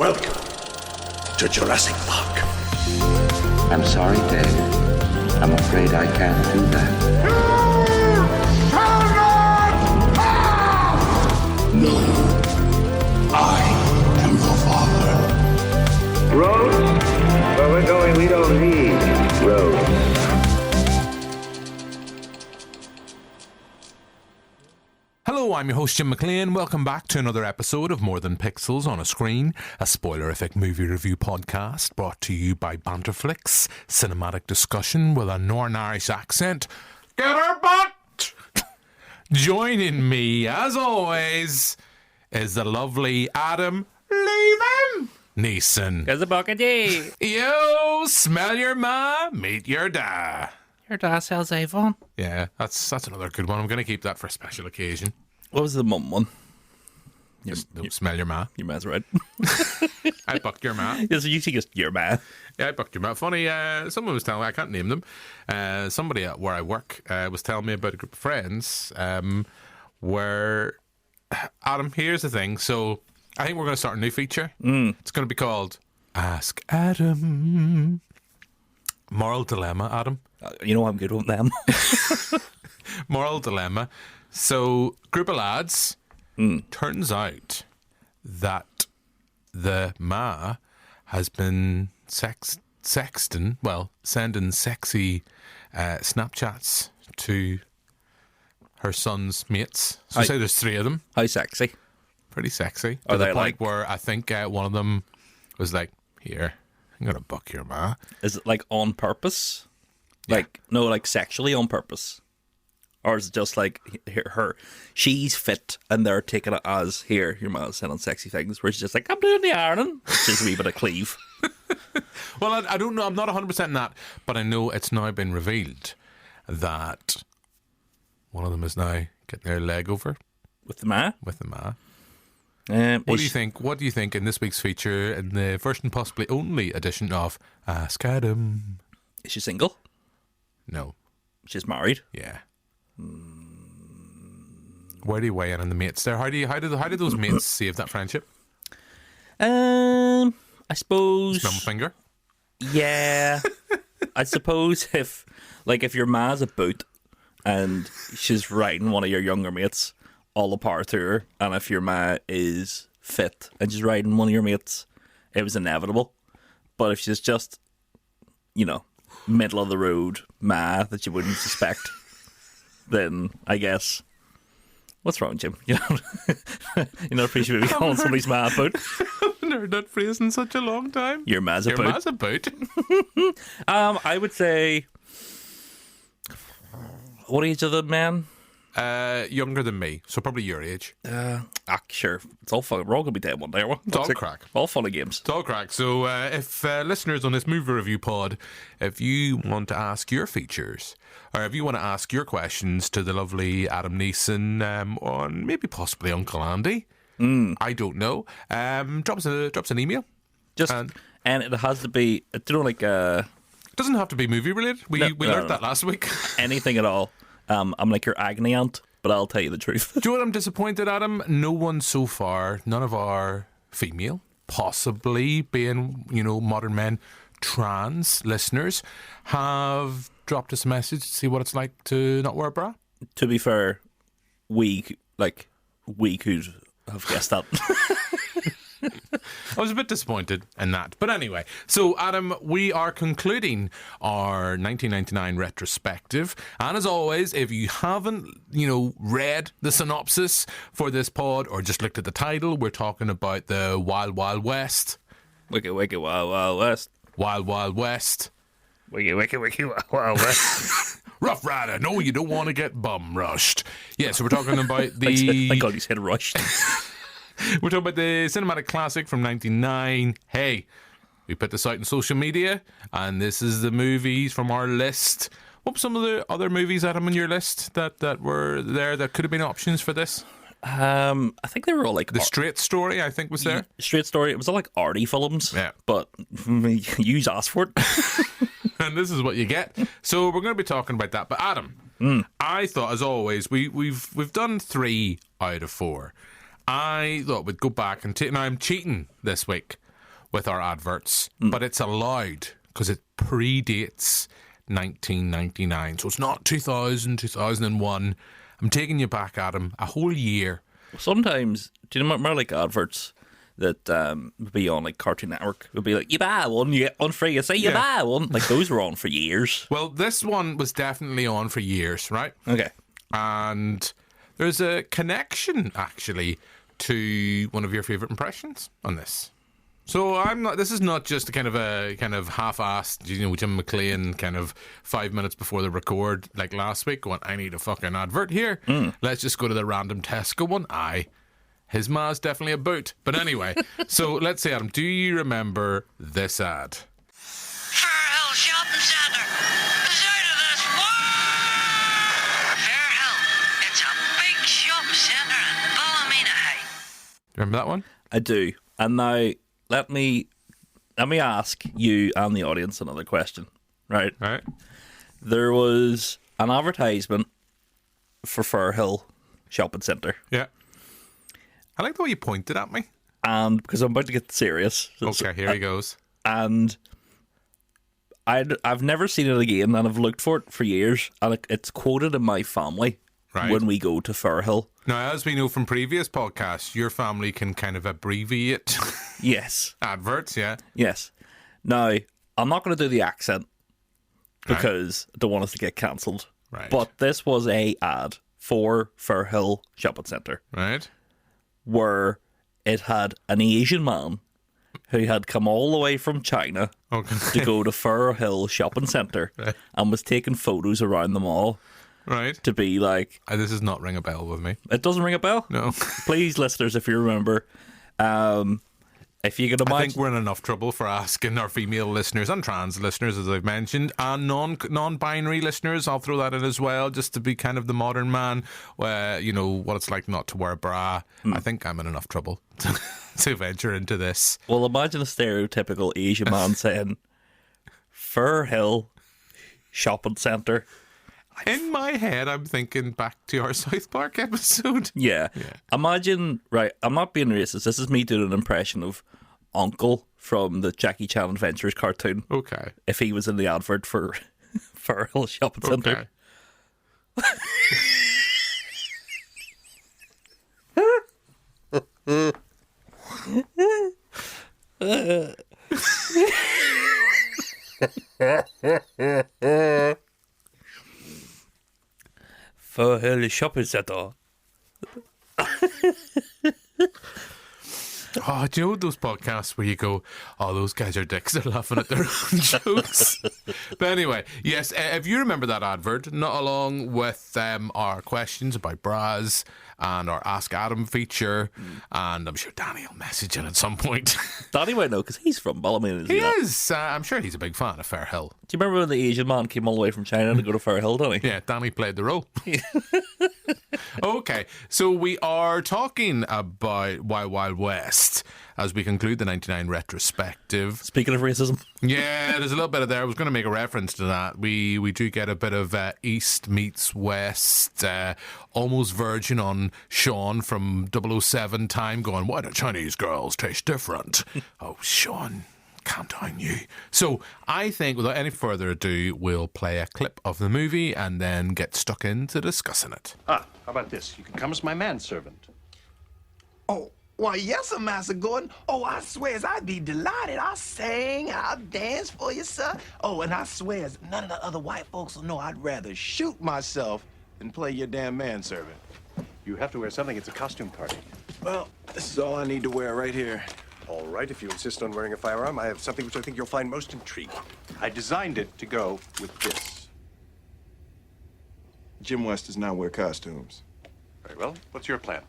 Welcome to Jurassic Park. I'm sorry, Dave. I'm afraid I can't do that. No, I am your father. Roads? Where we're going, we don't need roads. Hello, I'm your host Jim McLean. Welcome back to another episode of More Than Pixels on a Screen, a spoilerific movie review podcast brought to you by Banterflix, cinematic discussion with a Northern Irish accent. Get her butt! Joining me, as always, is the lovely Adam Neeson. There's a bucket of Yo, smell your ma, meet your da. Your dad sells Avon. Yeah, that's another good one. I'm going to keep that for a special occasion. What was the mum one? Just don't smell your ma. Your man's right. I bucked your ma. Yes, usually just your man. Yeah, I bucked your ma. Funny, someone was telling me, I can't name them, somebody at where I work was telling me about a group of friends where, Adam, here's the thing. So I think we're going to start a new feature. It's going to be called Ask Adam. Moral dilemma, Adam. You know I'm good with them. Moral dilemma. So, group of lads, turns out that the ma has been sending sexy Snapchats to her son's mates. So say there's three of them. How sexy? Pretty sexy. Are To the they point like... where I think one of them was like, here, I'm going to buck your ma. Is it like on purpose? Yeah. Like, no, like sexually on purpose? Or is it just like she's fit and they're taking it as, here, your man's sending sexy things, where she's just like, I'm doing the ironing. Just a wee bit of cleave. Well, I don't know. I'm not 100% in that, but I know it's now been revealed that one of them is now getting their leg over With the ma? with the ma. What do you think? What do you think in this week's feature, in the first and possibly only edition of Ask Adam? Is she single? No. She's married? Yeah. Where do you weigh in on the mates there? How do those mates save that friendship? I suppose... Smell my finger. Yeah. I suppose if your ma's a boot and she's riding one of your younger mates, all the power to her. And if your ma is fit and she's riding one of your mates, it was inevitable. But if she's just, middle of the road ma that you wouldn't suspect, then I guess... What's wrong, Jim? You not appreciate me calling somebody's ma a boot? I've heard that phrase in such a long time. Your ma's a boot. Your ma's a boot. I would say... What age are the men? Younger than me, so probably your age. Sure. It's all fun. We're all going to be dead one day. It's all crack. All fun and games. It's all crack. So if listeners on this movie review pod, if you want to ask your features, or if you want to ask your questions to the lovely Adam Neeson on maybe possibly Uncle Andy, I don't know, drop us an email. And it has to be, it doesn't have to be movie related. We learned that last week. Anything at all. I'm like your agony aunt, but I'll tell you the truth. Do you know what I'm disappointed, Adam? No one so far, none of our female, possibly being, modern men, trans listeners, have dropped us a message to see what it's like to not wear a bra. To be fair, we could have guessed that. I was a bit disappointed in that. But anyway, so Adam, we are concluding our 1999 retrospective. And as always, if you haven't, read the synopsis for this pod or just looked at the title, we're talking about the Wild Wild West. Wicked, wicked, wild, wild west. Wild Wild West. Wicked, wicked, wicked, wild, wild west. Rough Rider. No, you don't want to get bum rushed. Yeah, so we're talking about the... Thank God you said rushed. We're talking about the cinematic classic from 1999. Hey, we put this out on social media, and this is the movies from our list. What were some of the other movies, Adam, on your list that were there that could have been options for this? I think they were all like... The Straight Story, I think, was there. Straight Story. It was all like arty films. Yeah. But you asked for it. And this is what you get. So we're going to be talking about that. But Adam, I thought, as always, we've done 3 out of 4. I thought we'd go back and take... Now, I'm cheating this week. with our adverts, but it's allowed because it predates 1999. So it's not 2000, 2001. I'm taking you back, Adam, a whole year. Sometimes, do you remember like adverts that would be on like Cartoon Network? Would be like, you buy one, you get one free. You say you buy one. Like those were on for years. Well, this one was definitely on for years, right? Okay. And there's a connection, actually, to one of your favourite impressions on this. So I'm not. This is not just a kind of half-assed, Jim McClane kind of 5 minutes before the record like last week. Going, I need a fucking advert here. Let's just go to the random Tesco one. Aye, his ma's definitely a boot. But anyway, so let's say, Adam, do you remember this ad? Fairhill Shopping Centre is out of this world. Fairhill, it's a big shopping centre in Ballymena Heights. Remember that one? I do. And now let me ask you and the audience another question. Right? Right. There was an advertisement for Fairhill Shopping Centre. Yeah. I like the way you pointed at me. And because I'm about to get serious. Okay, here he goes. And I've never seen it again, and I've looked for it for years, and it's quoted in my family when we go to Fairhill. Now, as we know from previous podcasts, your family can kind of abbreviate Yes. adverts, yeah? Yes. Now, I'm not going to do the accent because I don't want us to get cancelled. Right. But this was a ad for Fairhill Shopping Centre Right. where it had an Asian man who had come all the way from China to go to Fairhill Shopping Centre and was taking photos around the mall. Right. To be like... This does not ring a bell with me. It doesn't ring a bell? No. Please, listeners, if you remember, if you could imagine... I think we're in enough trouble for asking our female listeners and trans listeners, as I've mentioned, and non-binary listeners, I'll throw that in as well, just to be kind of the modern man, what it's like not to wear a bra. I think I'm in enough trouble to venture into this. Well, imagine a stereotypical Asian man saying, Fairhill Shopping Centre. In my head, I'm thinking back to our South Park episode. Yeah. Imagine, right, I'm not being racist. This is me doing an impression of Uncle from the Jackie Chan Adventures cartoon. Okay. If he was in the advert for Fairhill Shopping Centre. Fairhill Shopping Centre. Oh, do you know those podcasts where you go, oh, those guys are dicks, they're laughing at their own jokes? But anyway, yes, if you remember that advert, not along with our questions about bras and our Ask Adam feature, and I'm sure Danny will message in at some point. Danny might know, because he's from Ballymena. He is. I'm sure he's a big fan of Fairhill. Do you remember when the Asian man came all the way from China to go to Fairhill, Danny? Yeah, Danny played the role. Okay, so we are talking about Wild Wild West as we conclude the 99 retrospective. Speaking of racism. Yeah, there's a little bit of there. I was going to make a reference to that. We do get a bit of East meets West, almost virgin on Sean from 007 time going, why do Chinese girls taste different? Oh, Sean, calm down, you. So I think without any further ado, we'll play a clip of the movie and then get stuck into discussing it. How about this? You can come as my manservant. Oh, why, yes, sir, Master Gordon. Oh, I swears I'd be delighted. I'll sing, I'll dance for you, sir. Oh, and I swears none of the other white folks will know I'd rather shoot myself than play your damn manservant. You have to wear something. It's a costume party. Well, this is all I need to wear right here. All right, if you insist on wearing a firearm, I have something which I think you'll find most intriguing. I designed it to go with this. Jim West does not wear costumes. Very well. What's your plan?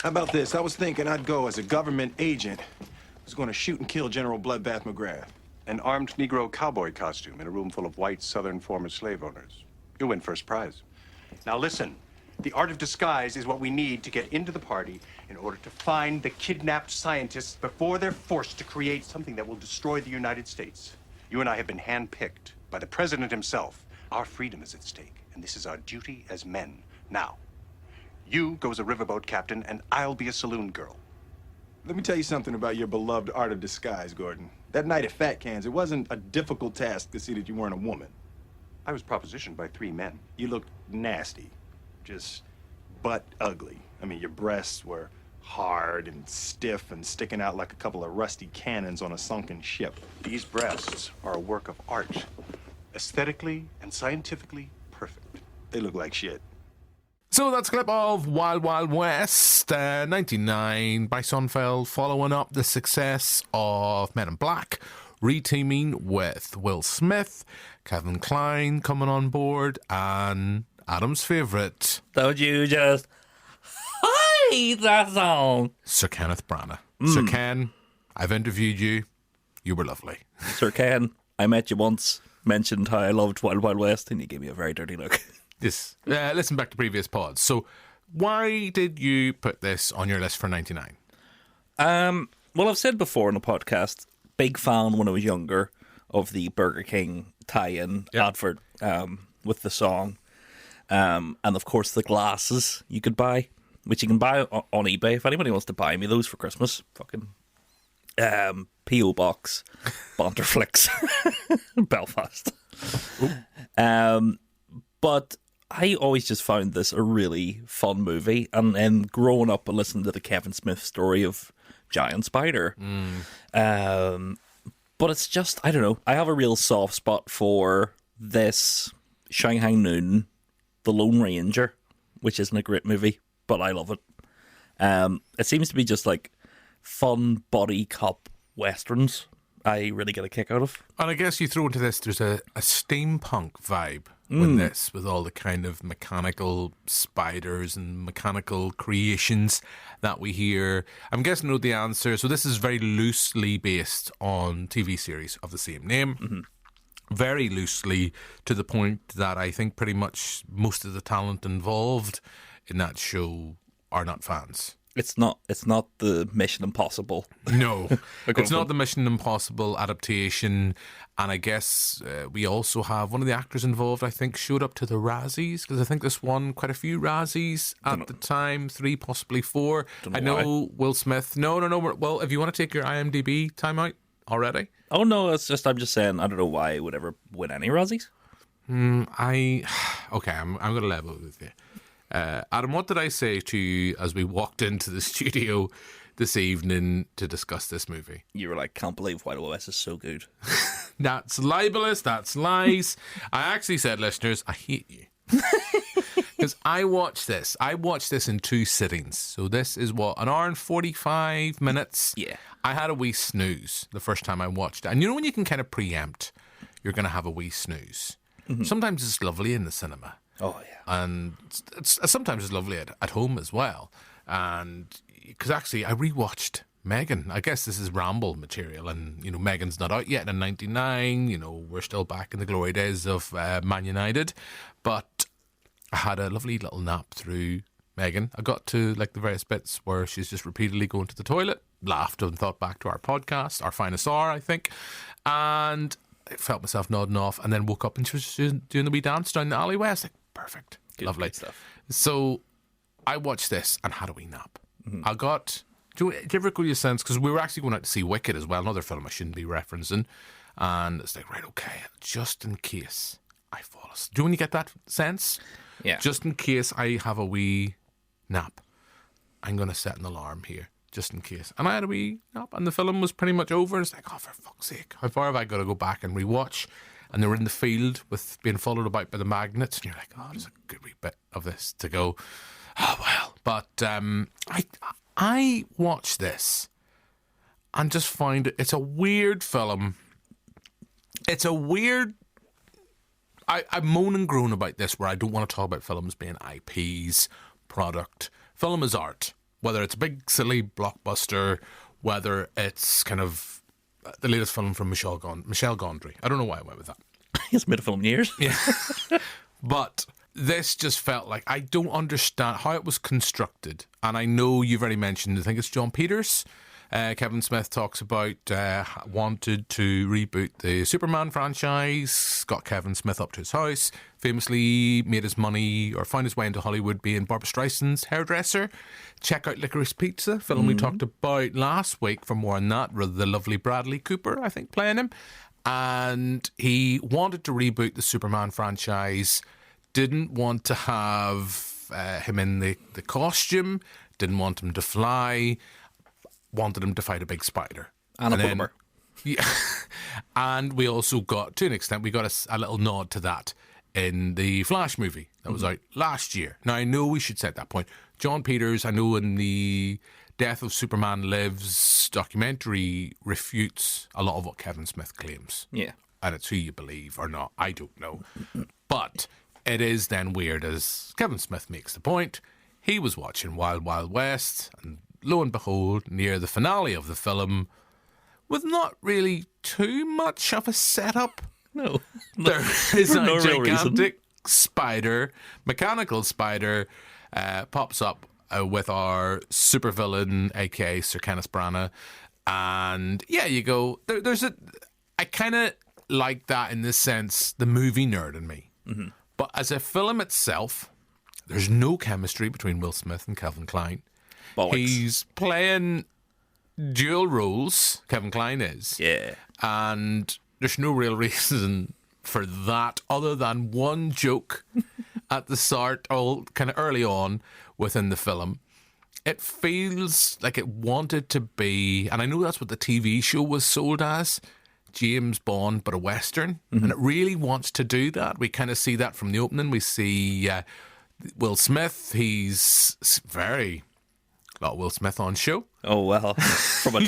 How about this? I was thinking I'd go as a government agent who's going to shoot and kill General Bloodbath McGrath. An armed Negro cowboy costume in a room full of white Southern former slave owners. You win first prize. Now listen, the art of disguise is what we need to get into the party in order to find the kidnapped scientists before they're forced to create something that will destroy the United States. You and I have been handpicked by the president himself. Our freedom is at stake, and this is our duty as men. Now, you go as a riverboat captain, and I'll be a saloon girl. Let me tell you something about your beloved art of disguise, Gordon. That night at Fat Cans, it wasn't a difficult task to see that you weren't a woman. I was propositioned by 3 men. You looked nasty. Just butt ugly. I mean, your breasts were hard and stiff and sticking out like a couple of rusty cannons on a sunken ship. These breasts are a work of art. Aesthetically and scientifically perfect. They look like shit. So that's a clip of Wild Wild West, 99 by Sonnenfeld, following up the success of Men in Black, reteaming with Will Smith, Kevin Kline coming on board, and Adam's favourite. Don't you just hate that song? Sir Kenneth Branagh. Sir Ken, I've interviewed you. You were lovely. Sir Ken, I met you once, mentioned how I loved Wild Wild West, and you gave me a very dirty look. Yes. Listen back to previous pods. So, why did you put this on your list for 99? Well, I've said before in the podcast, big fan when I was younger of the Burger King tie-in advert with the song. And of course, the glasses you could buy, which you can buy on eBay. If anybody wants to buy me those for Christmas, fucking P.O. Box, Banterflix, Belfast. But I always just found this a really fun movie. And growing up and listening to the Kevin Smith story of Giant Spider. But it's just, I don't know. I have a real soft spot for this, Shanghai Noon, The Lone Ranger, which isn't a great movie, but I love it. It seems to be just like fun body cop westerns I really get a kick out of. And I guess you throw into this, there's a steampunk vibe with this, with all the kind of mechanical spiders and mechanical creations that we hear. I'm guessing you know the answer. So this is very loosely based on TV series of the same name. Very loosely, to the point that I think pretty much most of the talent involved in that show are not fans. It's not the Mission Impossible. No, it's not the Mission Impossible adaptation. And I guess we also have one of the actors involved, I think, showed up to the Razzies, because I think this won quite a few Razzies at the time, 3, possibly 4. I know why. Will Smith. No. Well, if you want to take your IMDb time out already. Oh, no, I'm just saying, I don't know why it would ever win any Razzies. Okay, I'm going to level with you. Adam, what did I say to you as we walked into the studio this evening to discuss this movie? You were like, can't believe Wild Wild West is so good. That's libelous, that's lies. I actually said, listeners, I hate you. Because I watched this in 2 sittings. So this is what, an hour and 45 minutes? Yeah. I had a wee snooze the first time I watched it. And you know when you can kind of preempt you're going to have a wee snooze? Sometimes it's lovely in the cinema. Oh, yeah. And sometimes it's lovely at home as well. And because actually I rewatched Megan. I guess this is ramble material, and you know Megan's not out yet in '99. You know, we're still back in the glory days of Man United, but I had a lovely little nap through Megan. I got to like the various bits where she's just repeatedly going to the toilet, laughed and thought back to our podcast, our finest hour, I think, and I felt myself nodding off, and then woke up and she was just doing the wee dance down the alleyway. I was like, perfect, lovely stuff. So I watched this and had a wee nap. I got. Do you ever go to your sense? Because we were actually going out to see Wicked as well, another film I shouldn't be referencing. And it's like, right, okay, just in case I fall asleep. Do you when you get that sense? Yeah. Just in case I have a wee nap, I'm going to set an alarm here, just in case. And I had a wee nap, and the film was pretty much over. And it's like, oh, for fuck's sake, how far have I got to go back and rewatch? And they were in the field with being followed about by the magnets, and you're like, oh, there's a good wee bit of this to go. Oh, well. But I watched this and just find it's a weird film. It's a weird... I moan and groan about this, where I don't want to talk about films being IPs, product. Film is art. Whether it's a big, silly blockbuster, whether it's kind of the latest film from Michel Gondry. I don't know why I went with that. He hasn't made a film in years. Yeah. But this just felt like I don't understand how it was constructed. And I know you've already mentioned, I think it's John Peters, Kevin Smith talks about wanted to reboot the Superman franchise, got Kevin Smith up to his house, famously made his money or found his way into Hollywood being Barbra Streisand's hairdresser. Check out Licorice Pizza, film we talked about last week for more on that, with the lovely Bradley Cooper, I think, playing him. And he wanted to reboot the Superman franchise, didn't want to have him in the costume, didn't want him to fly, wanted him to fight a big spider. And a boomer. Yeah. And we also got, to an extent, we got a little nod to that in the Flash movie that was out last year. Now, I know we should say at that point, John Peters, I know in the Death of Superman Lives documentary, refutes a lot of what Kevin Smith claims. Yeah. And it's who you believe or not, I don't know. But it is then weird, as Kevin Smith makes the point, he was watching Wild Wild West, and lo and behold, near the finale of the film, with not really too much of a setup. No. There is a no gigantic spider, mechanical spider, pops up with our supervillain, aka Sir Kenneth Branagh. And yeah, you go, I kind of like that in this sense, the movie nerd in me. Mm-hmm. But as a film itself, there's no chemistry between Will Smith and Kevin Kline. Bollocks. He's playing dual roles, Kevin Kline is. Yeah. And there's no real reason for that other than one joke at the start, or kind of early on within the film. It feels like it wanted to be, and I know that's what the TV show was sold as, James Bond, but a Western. Mm-hmm. And it really wants to do that. We kind of see that from the opening. We see Will Smith. He's very... a lot of Will Smith on show. Oh, well. From a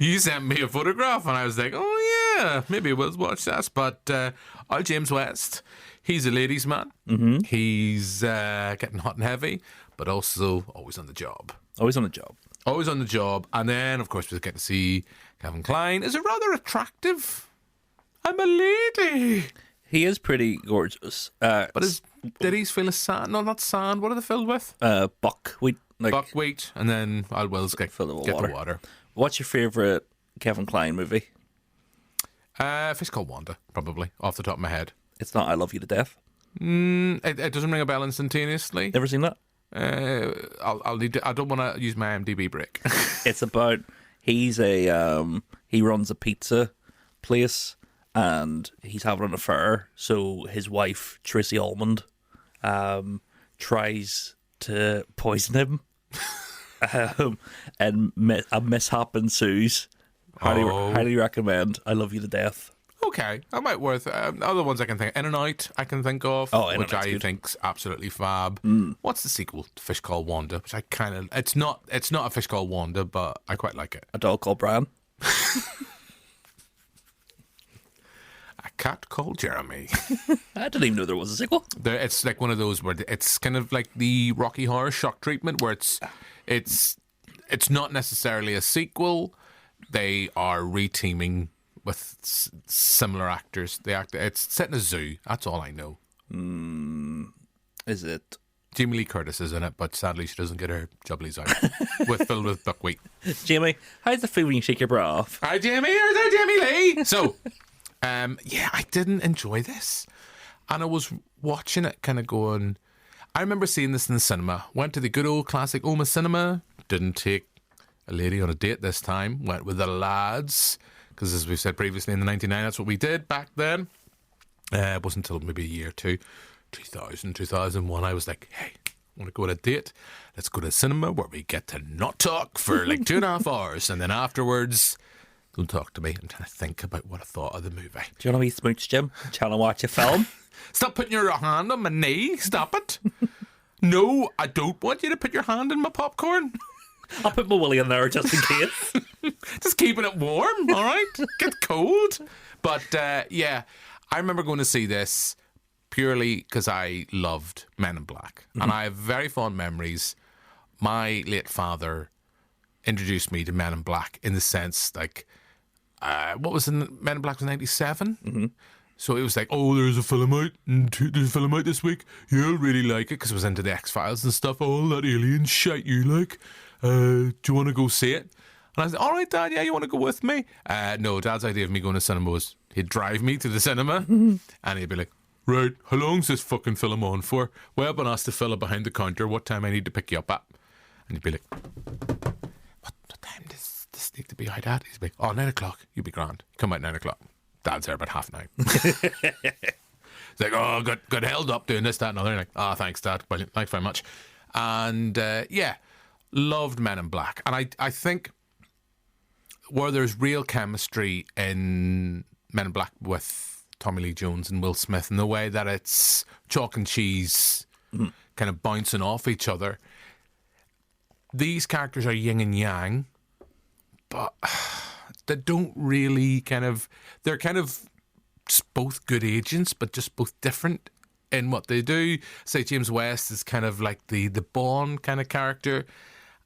you sent me a photograph and I was like, oh yeah, maybe we'll watch that. But James West, he's a ladies' man. Mm-hmm. He's getting hot and heavy, but also always on the job. Always on the job. Always on the job. And then, of course, we get to see Kevin Kline. Is it rather attractive? I'm a lady. He is pretty gorgeous. But did he feel a sand? No, not sand. What are they filled with? Buckwheat. Buckwheat, and then Will's get the water. What's your favourite Kevin Kline movie? Fish Called Wanda, probably, off the top of my head. It's not I Love You to Death? It doesn't ring a bell instantaneously. Never seen that? I'll need to, I don't want to use my IMDb break. It's about, he runs a pizza place, and he's having an affair, so his wife, Tracy Almond, tries to poison him. And a mishap ensues. Highly recommend I Love You to Death. Okay, that might worth other ones I can think. In and Out I can think of, which I think's absolutely fab. What's the sequel to Fish Called Wanda? Which I kind of it's not a Fish Called Wanda, but I quite like it. A Dog Called Brian. A Cat Called Jeremy. I didn't even know there was a sequel. It's like one of those where it's kind of like the Rocky Horror shock treatment, where it's not necessarily a sequel. They are reteaming with similar actors. It's set in a zoo. That's all I know. Is it? Jamie Lee Curtis is in it, but sadly she doesn't get her jubblies out filled with buckwheat. Jamie, how's the feel when you shake your bra off? Hi, Jamie. Here's our Jamie Lee. So, I didn't enjoy this. And I was watching it kind of going... I remember seeing this in the cinema. Went to the good old classic Oma Cinema. Didn't take a lady on a date this time. Went with the lads. Because as we've said previously in the 99, that's what we did back then. It wasn't until maybe a year or two, 2000, 2001, I was like, hey, I want to go on a date. Let's go to the cinema where we get to not talk for like 2.5 hours. And then afterwards, don't talk to me. I'm trying to think about what I thought of the movie. Do you want to be smooch, Jim? Trying to watch a film? Stop putting your hand on my knee. Stop it. No, I don't want you to put your hand in my popcorn. I'll put my willy in there just in case. Just keeping it warm, all right? Get cold. But, I remember going to see this purely because I loved Men in Black. Mm-hmm. And I have very fond memories. My late father introduced me to Men in Black in the sense, like, what was in Men in Black was 97? Mm-hmm. So it was like, oh, there's a film out, there's a film out this week. You'll really like it, because it was into the X-Files and stuff. All that alien shit you like. Do you want to go see it? And I was like, all right, Dad, yeah, you want to go with me? No, Dad's idea of me going to cinema was he'd drive me to the cinema and he'd be like, right, how long's this fucking film on for? Well, I've been asked the fella behind the counter what time I need to pick you up at. And he'd be like, what time does this need to be out at? He'd be like, oh, 9 o'clock. You'll be grand. Come out 9 o'clock. Dad's there about 9:30. It's like, oh, got held up doing this, that, and other. Like, oh, thanks, Dad. Brilliant. Thanks very much. And yeah, loved Men in Black. And I think where there's real chemistry in Men in Black with Tommy Lee Jones and Will Smith, in the way that it's chalk and cheese kind of bouncing off each other. These characters are yin and yang, but they don't really they're kind of just both good agents, but just both different in what they do. Say James West is kind of like the Bond kind of character,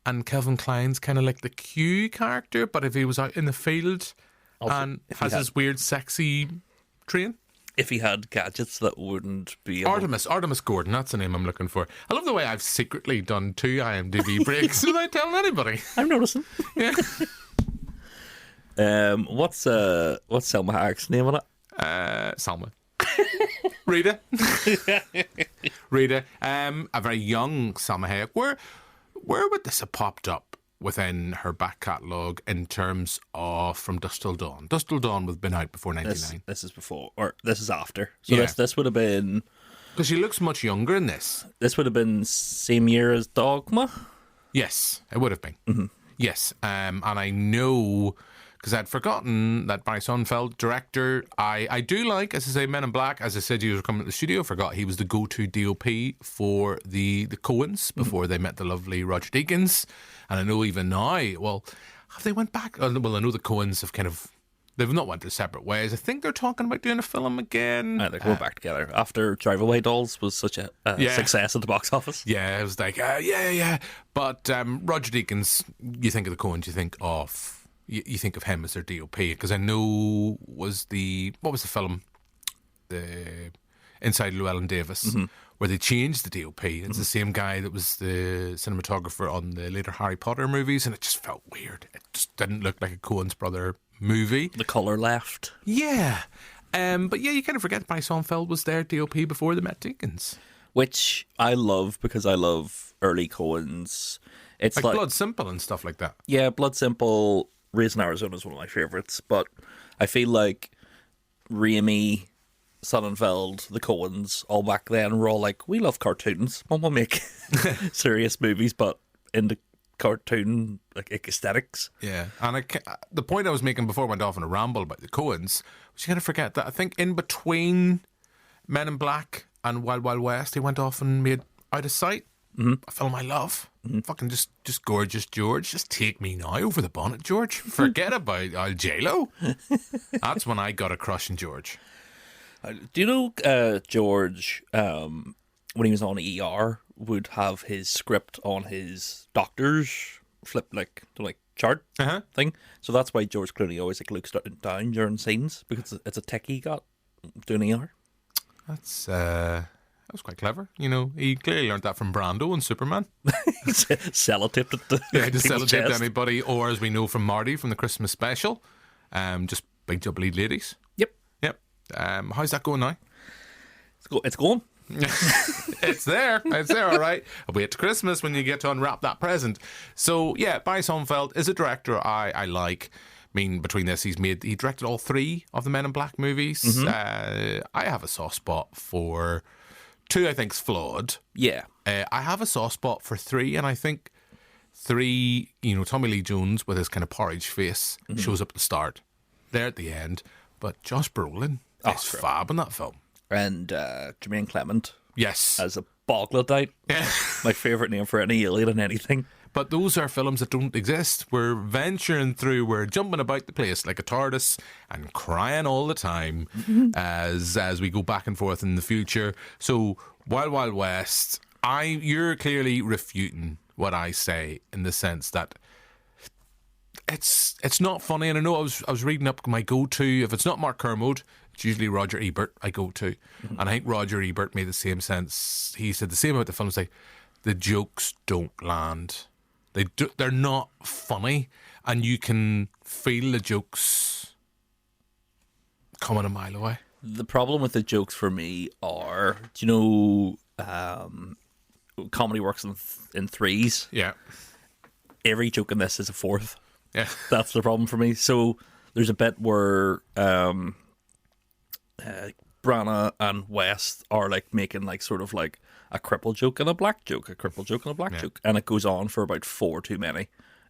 and Kevin Kline's kind of like the Q character, but if he was out in the field also, and has his weird sexy train. If he had gadgets that wouldn't be Artemus Gordon, that's the name I'm looking for. I love the way I've secretly done 2 IMDb breaks without telling anybody. I'm noticing. Yeah. What's Salma Hayek's name on it? Salma. Rita. Rita. A very young Salma Hayek. Where would this have popped up within her back catalogue in terms of From Dusk Till Dawn? Dusk Till Dawn would have been out before 99. This is before, or this is after. So Yeah. this would have been... Because she looks much younger in this. This would have been same year as Dogma? Yes, it would have been. Yes, and I know... Because I'd forgotten that by Sonnenfeld, director, I do like, as I say, Men in Black. As I said, you were coming to the studio. Forgot he was the go-to DOP for the Coens before they met the lovely Roger Deakins. And I know even now, well, have they went back? Well, I know the Coens have they've not went their separate ways. I think they're talking about doing a film again. They're going back together. After Drive Away Dolls was such a success at the box office. Yeah, it was like, yeah. But Roger Deakins, you think of the Coens, you think of... You think of him as their DOP, because I know what was the film, the Inside Llewellyn Davis, where they changed the DOP. It's the same guy that was the cinematographer on the later Harry Potter movies, and it just felt weird. It just didn't look like a Coen's brother movie. The colour left. Yeah, but yeah, you kind of forget Barry Sonnenfeld was their DOP before they met Deakins, which I love because I love early Coens. It's like Blood Simple and stuff like that. Yeah, Blood Simple. Raising Arizona is one of my favourites, but I feel like Raimi, Sonnenfeld, the Coens, all back then were all like, we love cartoons. We'll make serious movies, but in the cartoon like aesthetics. Yeah, and the point I was making before I went off on a ramble about the Coens was you kind of forget that I think in between Men in Black and Wild Wild West, he went off and made Out of Sight, a film I love. Fucking just gorgeous George. Just take me now over the bonnet, George. Forget about J-Lo. That's when I got a crush on George. Do you know George, when he was on ER, would have his script on his doctor's flip chart thing? So that's why George Clooney always looks down during scenes, because it's a tech he got doing ER. That was quite clever. You know, he clearly learned that from Brando and Superman. Sellotaped it to just sellotaped anybody, or as we know from Marty from the Christmas special, just big job lead ladies. Yep. How's that going now? It's going. It's there, all right. I'll wait to Christmas when you get to unwrap that present. So yeah, Barry Sonnenfeld is a director I like. I mean, between this, he directed all 3 of the Men in Black movies. I have a soft spot for 2, I think's flawed. Yeah. I have a soft spot for 3, and I think 3, Tommy Lee Jones with his kind of porridge face shows up at the start, there at the end. But Josh Brolin is fab in that film. And Jermaine Clement. Yes. As a Boglodyte. Yeah. My favourite name for any alien in anything. But those are films that don't exist. We're venturing through, we're jumping about the place like a TARDIS and crying all the time as we go back and forth in the future. So, Wild Wild West, you're clearly refuting what I say in the sense that it's not funny. And I know I was reading up my go-to, if it's not Mark Kermode, it's usually Roger Ebert I go to. And I think Roger Ebert made the same sense. He said the same about the films, like, the jokes don't land. They're not funny, and you can feel the jokes coming a mile away. The problem with the jokes for me are, do you know, comedy works in threes. Yeah. Every joke in this is a fourth. Yeah. That's the problem for me. So there's a bit where Branagh and West are like making like sort of like a cripple joke and a black joke, a cripple joke and a black joke, and it goes on for about 4 too many,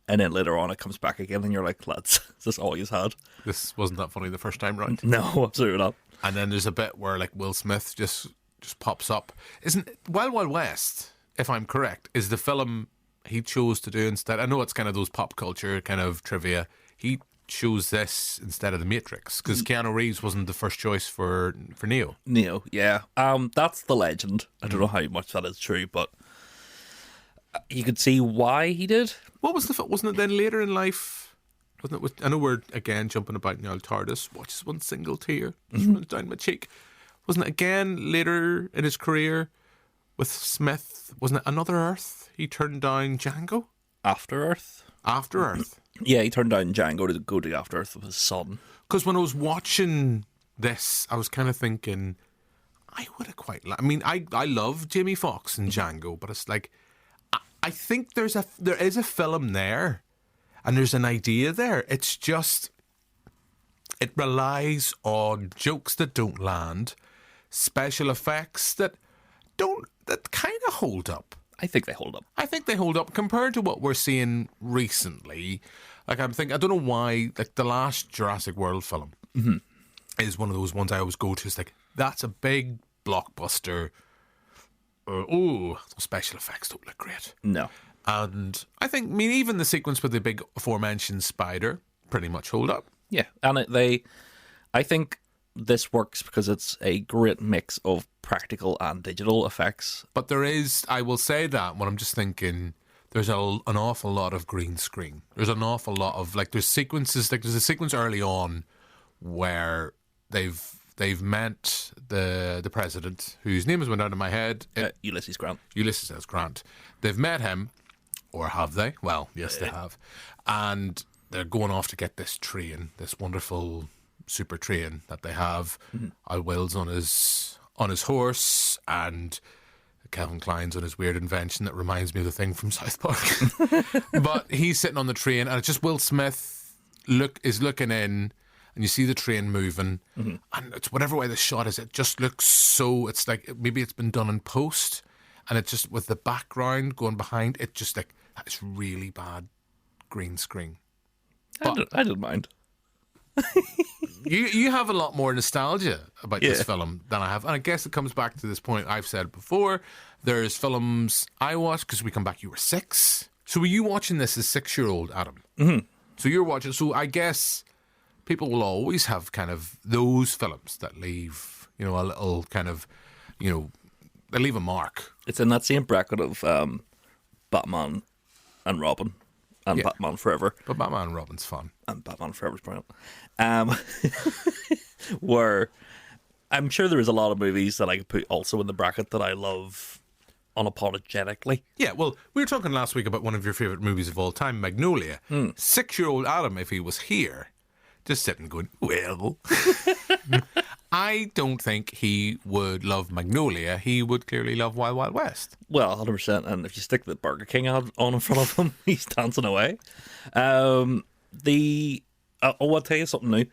and then later on it comes back again, and you're like, lads, is this all you've had? This wasn't that funny the first time round. No, absolutely not. And then there's a bit where like Will Smith just pops up. Isn't Wild Wild West, if I'm correct, is the film he chose to do instead? I know it's kind of those pop culture kind of trivia. He chose this instead of The Matrix because Keanu Reeves wasn't the first choice for Neo. Neo, yeah. That's the legend. I don't know how much that is true, but you could see why he did. What was wasn't it then later in life? Wasn't it? I know we're again jumping about in the old TARDIS. Watch this one single tear just runs down my cheek. Wasn't it again later in his career with Smith? Wasn't it Another Earth? He turned down Django. After Earth. After Earth. Yeah, he turned down Django to go to After Earth with his son. Because when I was watching this, I was kind of thinking, I would have quite. I mean, I love Jamie Foxx and Django, but it's like, I think there is a film there, and there's an idea there. It's just, it relies on jokes that don't land, special effects that kind of hold up. I think they hold up. I think they hold up compared to what we're seeing recently. Like I'm thinking, I don't know why. Like the last Jurassic World film is one of those ones I always go to. It's like that's a big blockbuster. Those special effects don't look great. No, and I think, I mean, even the sequence with the big aforementioned spider pretty much hold up. Yeah, and I think this works because it's a great mix of practical and digital effects. But there is, I will say that when I'm just thinking, there's an awful lot of green screen. There's an awful lot of, like, there's sequences, like there's a sequence early on where they've met the president, whose name has went out of my head. Ulysses Grant. Ulysses S. Grant. They've met him, or have they? Well, yes, they have. And they're going off to get this train, this wonderful super train that they have. Al Will's on his horse, and Kevin Kline's on his weird invention that reminds me of the thing from South Park. But he's sitting on the train, and it's just Will Smith is looking in, and you see the train moving, and it's whatever way the shot is, it just looks so. It's like maybe it's been done in post, and it just with the background going behind it, just like it's really bad green screen. I don't mind. You have a lot more nostalgia about this film than I have. And I guess it comes back to this point I've said before. There's films I watched because we come back, you were 6. So were you watching this as 6-year-old, Adam? Mm-hmm. So you're watching. So I guess people will always have kind of those films that leave, a little kind of, they leave a mark. It's in that same bracket of Batman and Robin. And Batman Forever. But Batman and Robin's fun. And Batman Forever's brilliant. Where I'm sure there is a lot of movies that I could put also in the bracket that I love unapologetically. Yeah, well, we were talking last week about one of your favourite movies of all time, Magnolia. 6-year-old Adam, if he was here, just sitting going, well... I don't think he would love Magnolia. He would clearly love Wild Wild West. Well, 100%. And if you stick the Burger King ad on in front of him, he's dancing away. I'll tell you something new.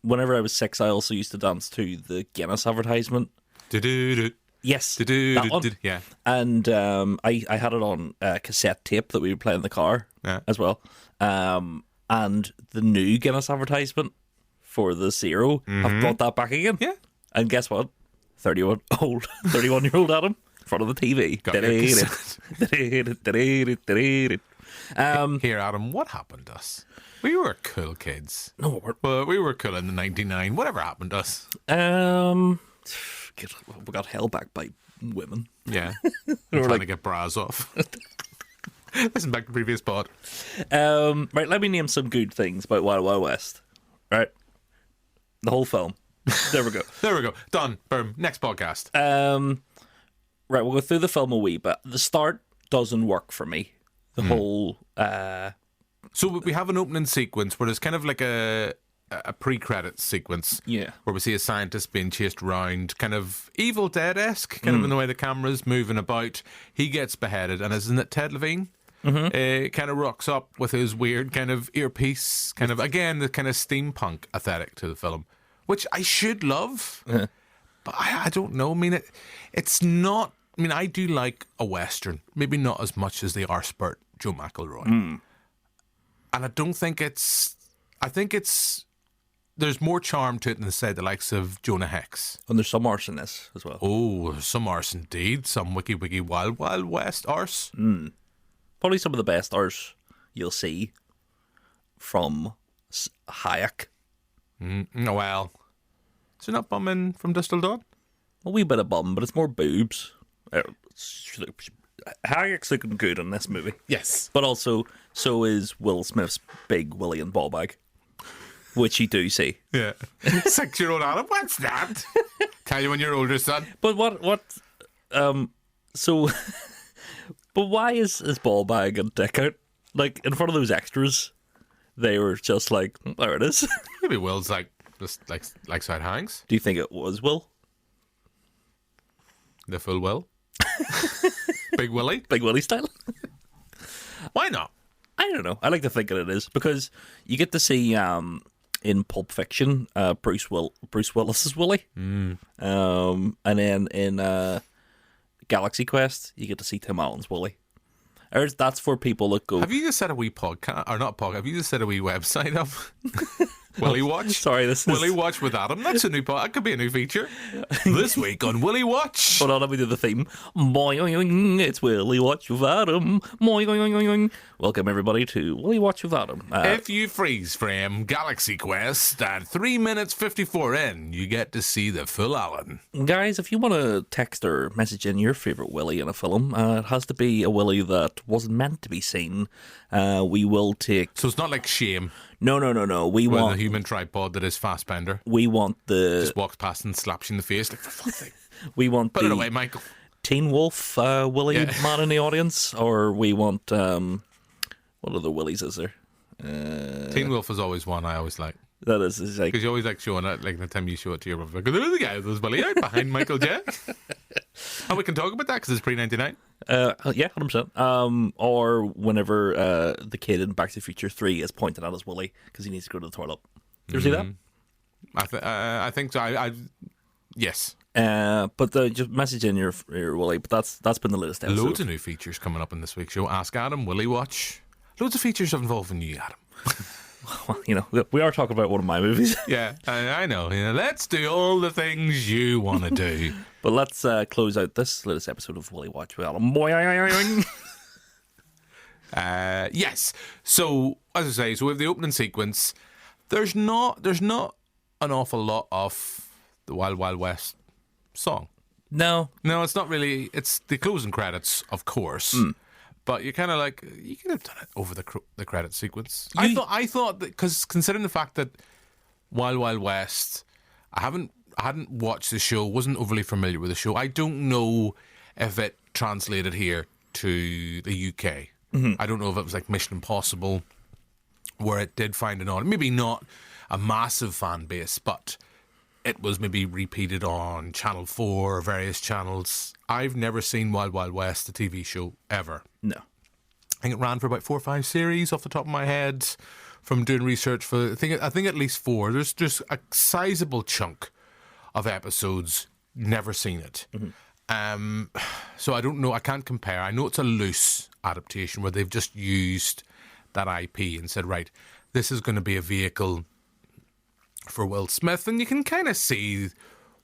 Whenever I was 6, I also used to dance to the Guinness advertisement. Yes, that one. Yeah. And I had it on cassette tape that we would play in the car as well. And the new Guinness advertisement for the Zero, I've brought that back again. Yeah. And guess what? 31-year-old Adam in front of the TV. Here, Adam, what happened to us? We were cool kids. No, we weren't. Well, we were cool in the 99. Whatever happened to us? We got held back by women. Yeah. We're trying to get bras off. Listen back to the previous pod. Right, let me name some good things about Wild Wild West. Right. The whole film. There we go. There we go. Done. Boom. Next podcast. Right, we'll go through the film a wee bit. The start doesn't work for me. The whole So we have an opening sequence where there's kind of like a pre-credit sequence. Yeah. Where we see a scientist being chased around, kind of Evil Dead-esque, kind of in the way the camera's moving about. He gets beheaded, and isn't it Ted Levine? Kind of rocks up with his weird kind of earpiece, kind of, again, the kind of steampunk aesthetic to the film, which I should love, but I don't know. I mean, it's not... I mean, I do like a Western, maybe not as much as the arse-spurt Joe McElroy. And I don't think it's... I think it's... There's more charm to it than, say, the likes of Jonah Hex. And there's some arse in this as well. Oh, some arse indeed. Some wiki wild west arse. Probably some of the best arse you'll see from Hayek. Well, is it not bumming from Dusk Till Dawn? A wee bit of bum, but it's more boobs. Hayek's looking good in this movie. Yes. But also, so is Will Smith's big willy and ball bag, which you do see. Yeah. 6-year-old Adam, what's that? Tell you when you're older, son. But so, but why is his ball bag and dick out? Like, in front of those extras, they were just like, there it is. Maybe Will's just like side hangs. Do you think it was Will? The full Will? Big Willie? Big Willie style? Why not? I don't know. I like to think that it is because you get to see in Pulp Fiction Bruce Willis's Willie, and then in Galaxy Quest you get to see Tim Allen's Willie. That's for people that go. Have you just set a wee podcast or not podcast? Have you just set a wee website up? Willie Watch. Sorry, this is Willie Watch with Adam. That's a new pod. That could be a new feature. This week on Willie Watch. Hold on, let me do the theme. Boing, it's Willie Watch with Adam. Boing. Welcome everybody to Willie Watch with Adam. If you freeze frame Galaxy Quest at 3 minutes 54 in, you get to see the full Alan. Guys, if you want to text or message in your favourite Willie in a film, it has to be a Willie that wasn't meant to be seen. We will take. So it's not like Shame. No. We with want a human tripod that is Fassbender. We want just walks past and slaps you in the face like, for fuck's sake. We want put it away, Michael. Teen Wolf Willie man in the audience, or we want what other Willies is there? Teen Wolf is always one I always like. That is like because you always like showing it, like the time you show it to your brother. Like, there's the guy with his Willie out behind Michael J. And we can talk about that because it's pre-99. Yeah, 100%. Or whenever the kid in Back to the Future 3 is pointing at his Willie because he needs to go to the toilet. Did you see that? I think so. Yes. But just message in your Willie. But that's been the latest episode. Loads of new features coming up in this week's show. Ask Adam, Willie Watch. Loads of features involving you, Adam. Well, you know, we are talking about one of my movies. Yeah, I know. Let's do all the things you want to do. But let's close out this latest episode of Willie Watch with Adam. Yes. So, as I say, so we have the opening sequence. There's not an awful lot of the Wild Wild West song. No, it's not really. It's the closing credits, of course. But you're kind of like, you could have done it over the credit sequence. I thought that, because considering the fact that Wild Wild West, I hadn't watched the show, wasn't overly familiar with the show. I don't know if it translated here to the UK. I don't know if it was like Mission Impossible, where it did find an audience. Maybe not a massive fan base, but it was maybe repeated on Channel 4 or various channels. I've never seen Wild Wild West, the TV show, ever. No. I think it ran for about 4 or 5 series off the top of my head from doing research for, I think at least 4. There's just a sizable chunk of episodes, never seen it. So I don't know, I can't compare. I know it's a loose adaptation where they've just used that IP and said, right, this is going to be a vehicle for Will Smith, and you can kind of see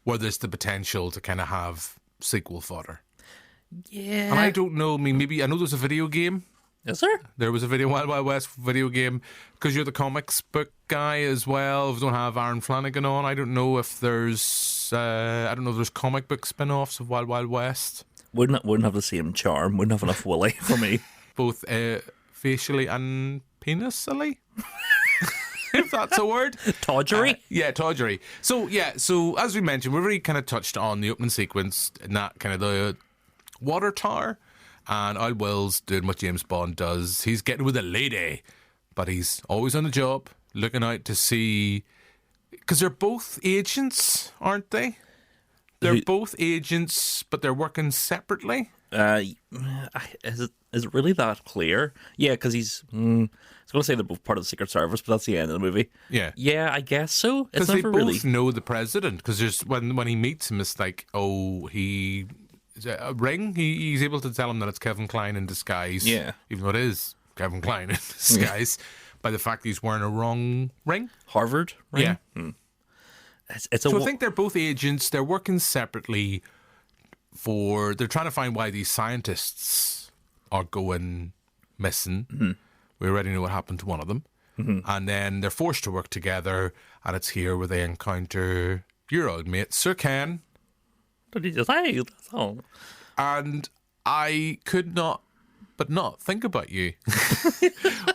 where there's the potential to kind of have sequel fodder. Yeah. And I don't know, I mean, maybe, I know there's a video game. Is there? There was a Wild Wild West video game, because you're the comics book guy as well. We don't have Aaron Flanagan on. I don't know if there's comic book spin-offs of Wild Wild West. Wouldn't have the same charm. Wouldn't have enough Willie for me. Both facially and penisally. If that's a word. Tawdgery? Yeah, tawdgery. So as we mentioned, we've already kind of touched on the opening sequence and that kind of the water tower. And Old Will's doing what James Bond does. He's getting with a lady, but he's always on the job, looking out to see... Because they're both agents, aren't they? They're both agents, but they're working separately. Is it really that clear? Yeah, because he's... I was going to say they're both part of the Secret Service, but that's the end of the movie. Yeah. Yeah, I guess so. Because they both know the president. Because there's when he meets him, it's like, he... A ring? He's able to tell him that it's Kevin Kline in disguise. Yeah. Even though it is Kevin Kline in disguise. By the fact he's wearing a wrong ring. Harvard ring? Yeah. So I think they're both agents. They're working separately they're trying to find why these scientists are going missing. Mm-hmm. We already know what happened to one of them. Mm-hmm. And then they're forced to work together, and it's here where they encounter your old mate, Sir Ken. What did you say? That's all. And I could not but not think about you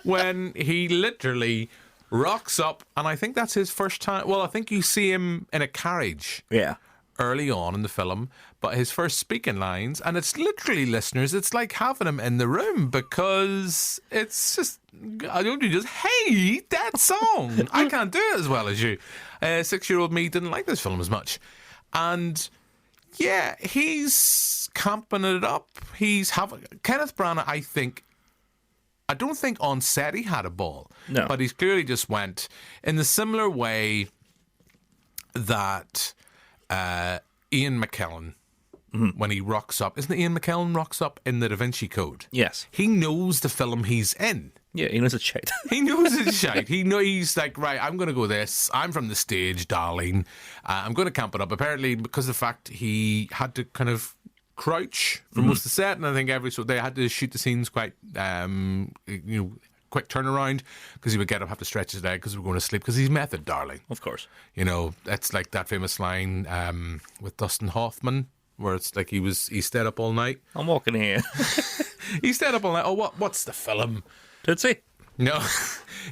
when he literally rocks up, and I think that's his first time. Well, I think you see him in a carriage. Yeah. Early on in the film, but his first speaking lines, and it's literally, listeners, it's like having him in the room, because it's just, I don't just hate that song. I can't do it as well as you. 6-year-old me didn't like this film as much. And yeah, he's camping it up. He's having Kenneth Branagh, I don't think on set he had a ball. No. But he's clearly just went in the similar way that Ian McKellen, when he rocks up, isn't it Ian McKellen rocks up in the Da Vinci Code? Yes. He knows the film he's in. Yeah, he knows it's shite. He knows it's shite. He's like, right, I'm going to go this. I'm from the stage, darling. I'm going to camp it up. Apparently, because of the fact he had to kind of crouch for most of the set, and I think so they had to shoot the scenes quite, quick turnaround, because he would get up, have to stretch his leg because we were going to sleep, because he's method, darling. Of course. It's like that famous line with Dustin Hoffman, where it's like he stayed up all night. I'm walking here. He stayed up all night. Oh, what's the film? Tootsie? No.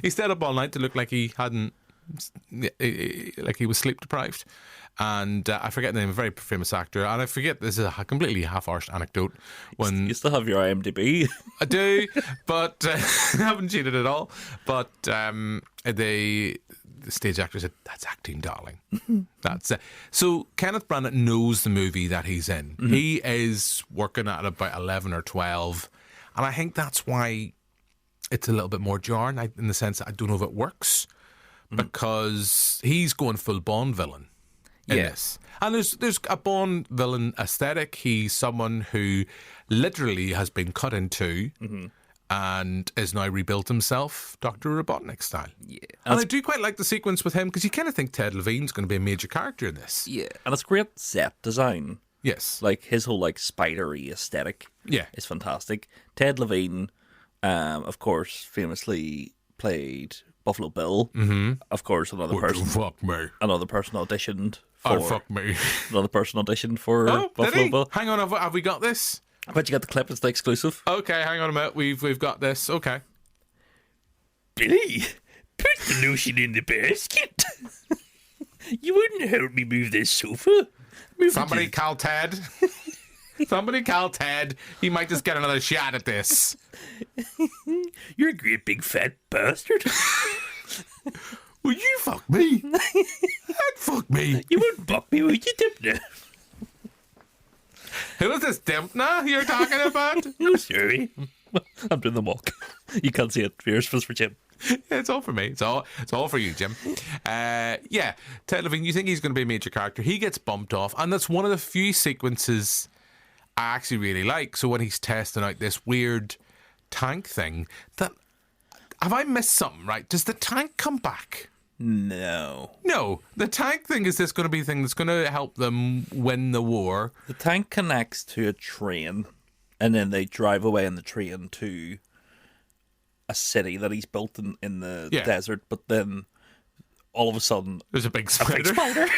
He stayed up all night to look like he hadn't, like he was sleep deprived. And I forget the name of a very famous actor, and I forget, this is a completely half-arsed anecdote. When you still have your IMDb? I do, but I haven't cheated at all. But the stage actor said, "That's acting, darling." That's it. So Kenneth Branagh knows the movie that he's in. Mm-hmm. He is working at about 11 or 12, and I think that's why it's a little bit more jarring, in the sense that I don't know if it works, because he's going full Bond villain. Yes. And there's a Bond villain aesthetic. He's someone who literally has been cut in two and is now rebuilt himself, Dr. Robotnik style. Yeah. And I do quite like the sequence with him, because you kind of think Ted Levine's going to be a major character in this. Yeah. And it's great set design. Yes. Like his whole spidery aesthetic is fantastic. Ted Levine, of course, famously played Buffalo Bill. Mm-hmm. Of course, another person auditioned for. Fuck me. Another person auditioned for Buffalo Bill. Hang on, have we got this? I bet you got the clip. It's the exclusive. Okay, hang on a minute. We've got this. Okay. Billy, put the lotion in the basket. You wouldn't help me move this sofa. Somebody call Ted. Somebody call Ted. He might just get another shot at this. You're a great big fat bastard. Will you fuck me? I'd fuck me. You wouldn't fuck me, would you, Dimpner? Who is this Dimpner you're talking about? Oh, sorry. I'm doing the mock. You can't see it. Yours was for Jim. Yeah, it's all for me. It's all for you, Jim. Yeah, Ted Levine, you think he's going to be a major character. He gets bumped off, and that's one of the few sequences I actually really like. So when he's testing out this weird tank thing, have I missed something, right? Does the tank come back? No. No. The tank thing is this going to be the thing that's going to help them win the war. The tank connects to a train, and then they drive away in the train to a city that he's built in the desert, but then all of a sudden there's a big spider.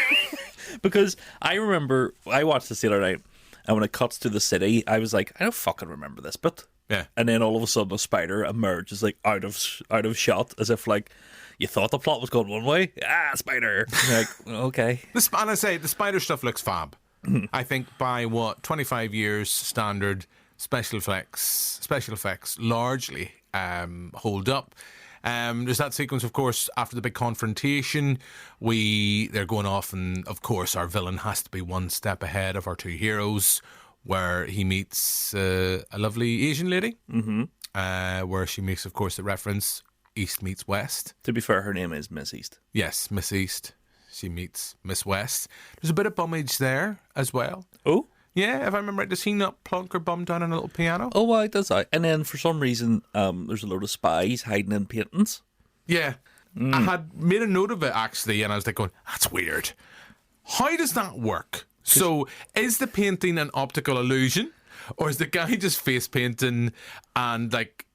Because I remember I watched this the other night, and when it cuts to the city, I was like, I don't fucking remember this bit. Yeah. And then all of a sudden a spider emerges out of shot, as if you thought the plot was going one way. Spider. Okay. And I say the spider stuff looks fab. I think by 25 years standard special effects largely hold up. There's that sequence, of course, after the big confrontation. They're going off, and of course, our villain has to be one step ahead of our two heroes, where he meets a lovely Asian lady, where she makes, of course, the reference East meets West. To be fair, her name is Miss East. Yes, Miss East. She meets Miss West. There's a bit of bummage there as well. Oh? Yeah, if I remember right, does he not plunk her bum down on a little piano? Oh, why does I? And then for some reason, there's a load of spies hiding in paintings. Yeah. I had made a note of it, actually, and I was like going, that's weird. How does that work? So, is the painting an optical illusion? Or is the guy just face painting and like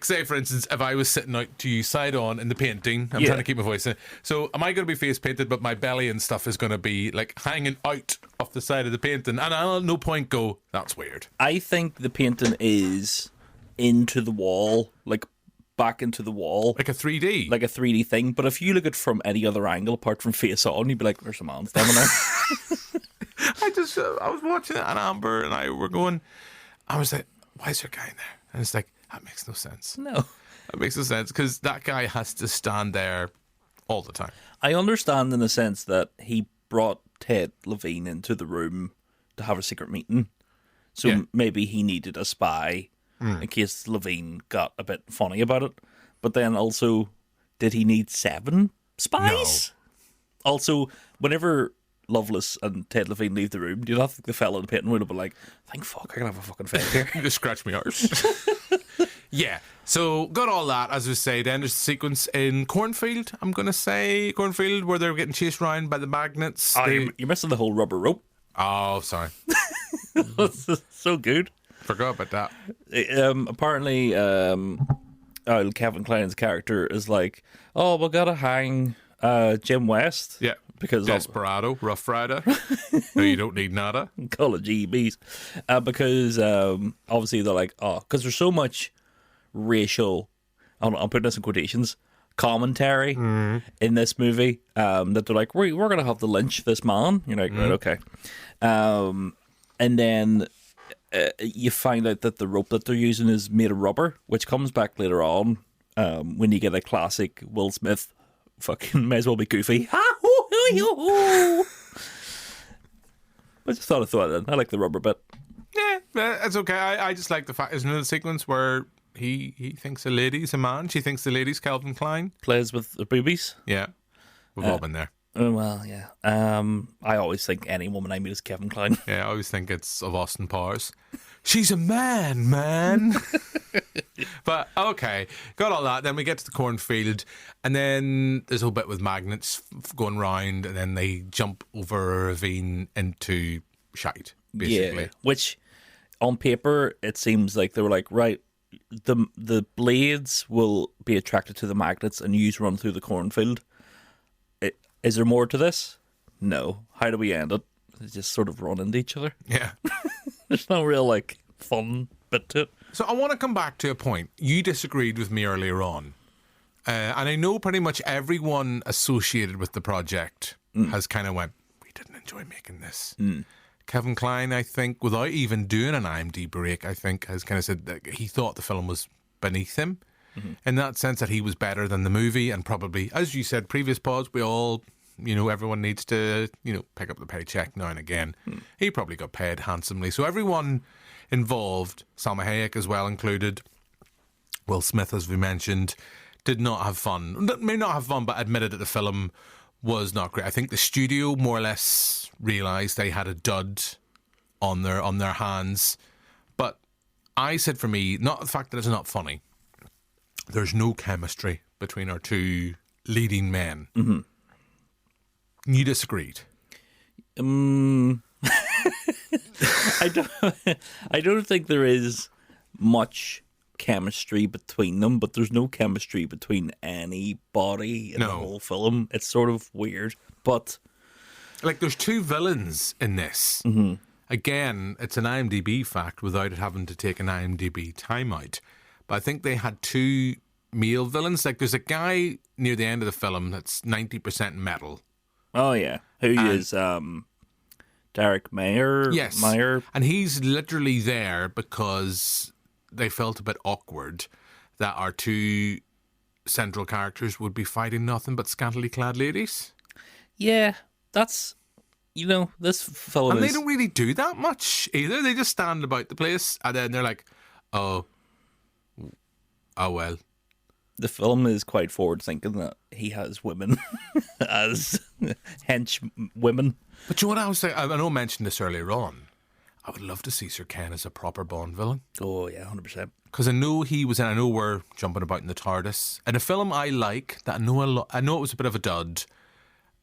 say, for instance, if I was sitting out to you side on in the painting, I'm trying to keep my voice in. So, am I going to be face painted, but my belly and stuff is going to be like hanging out off the side of the painting? And I'll at no point go, that's weird. I think the painting is into the wall, like back into the wall. Like a 3D? Like a 3D thing. But if you look at it from any other angle apart from face on, you'd be like, there's a man standing there. I was watching it, and Amber and I were going, I was like, why is there a guy in there? And it's like, that makes no sense. No. That makes no sense, because that guy has to stand there all the time. I understand in the sense that he brought Ted Levine into the room to have a secret meeting. So maybe he needed a spy in case Levine got a bit funny about it. But then also, did he need 7 spies? No. Also, whenever Loveless and Ted Levine leave the room, do you not think the fella in the painting would have been like, thank fuck, I can have a fucking fight here? You just scratch me arse. Yeah, so got all that, as we say. Then there's a sequence in Cornfield, I'm going to say. Cornfield, where they're getting chased around by the magnets. Oh, you're missing the whole rubber rope. Oh, sorry. That's so good. Forgot about that. Apparently, Kevin Kline's character is like, oh, we got to hang Jim West. Yeah. Because Desperado, Rough Rider. No, you don't need nada. Call it GBs. Because obviously they're like, oh, because there's so much racial, I'm putting this in quotations, commentary in this movie that they're like, we're going to have to lynch this man. You're like, right, okay. And then you find out that the rope that they're using is made of rubber, which comes back later on when you get a classic Will Smith fucking may as well be goofy. I just thought I'd throw it in. I like the rubber bit. Yeah, that's okay. I just like the fact, isn't it a sequence where he thinks a lady's a man, she thinks the lady's Calvin Klein. Plays with the boobies. Yeah, we've all been there. Well, yeah. I always think any woman I meet is Kevin Kline. Yeah, I always think it's of Austin Powers. She's a man. But, okay, got all that. Then we get to the cornfield, and then there's a whole bit with magnets going round, and then they jump over a ravine into shite, basically. Yeah, which, on paper, it seems like they were like, right, the blades will be attracted to the magnets and you run through the cornfield. Is there more to this? No. How do we end it? They just sort of run into each other. Yeah. There's no real, fun bit to it. So I want to come back to a point. You disagreed with me earlier on. And I know pretty much everyone associated with the project has kind of went, we didn't enjoy making this. Kevin Kline, I think, without even doing an IMDb break, I think, has kind of said that he thought the film was beneath him. In that sense that he was better than the movie, and probably, as you said, previous pods, we all, everyone needs to, pick up the paycheck now and again. He probably got paid handsomely. So everyone involved, Salma Hayek as well included, Will Smith, as we mentioned, did not have fun. May not have fun, but admitted that the film was not great. I think the studio more or less realised they had a dud on their hands. But I said, for me, not the fact that it's not funny, there's no chemistry between our two leading men. You disagreed. I don't think there is much chemistry between them, but there's no chemistry between anybody in the whole film. It's sort of weird, but there's 2 villains in this. Again, it's an IMDb fact without it having to take an IMDb timeout. But I think they had 2 male villains. There's a guy near the end of the film that's 90% metal. Oh, yeah. Who is Derek Meyer? Yes. Meyer. And he's literally there because they felt a bit awkward that our 2 central characters would be fighting nothing but scantily clad ladies. Yeah, that's, this film And is... they don't really do that much either. They just stand about the place and then they're like, oh well. The film is quite forward thinking that he has women as hench women. But you know what I was saying? I know I mentioned this earlier on. I would love to see Sir Ken as a proper Bond villain. Oh, yeah, 100%. Because I know he was in, I know we're jumping about in the TARDIS. In a film I like, that I know it was a bit of a dud,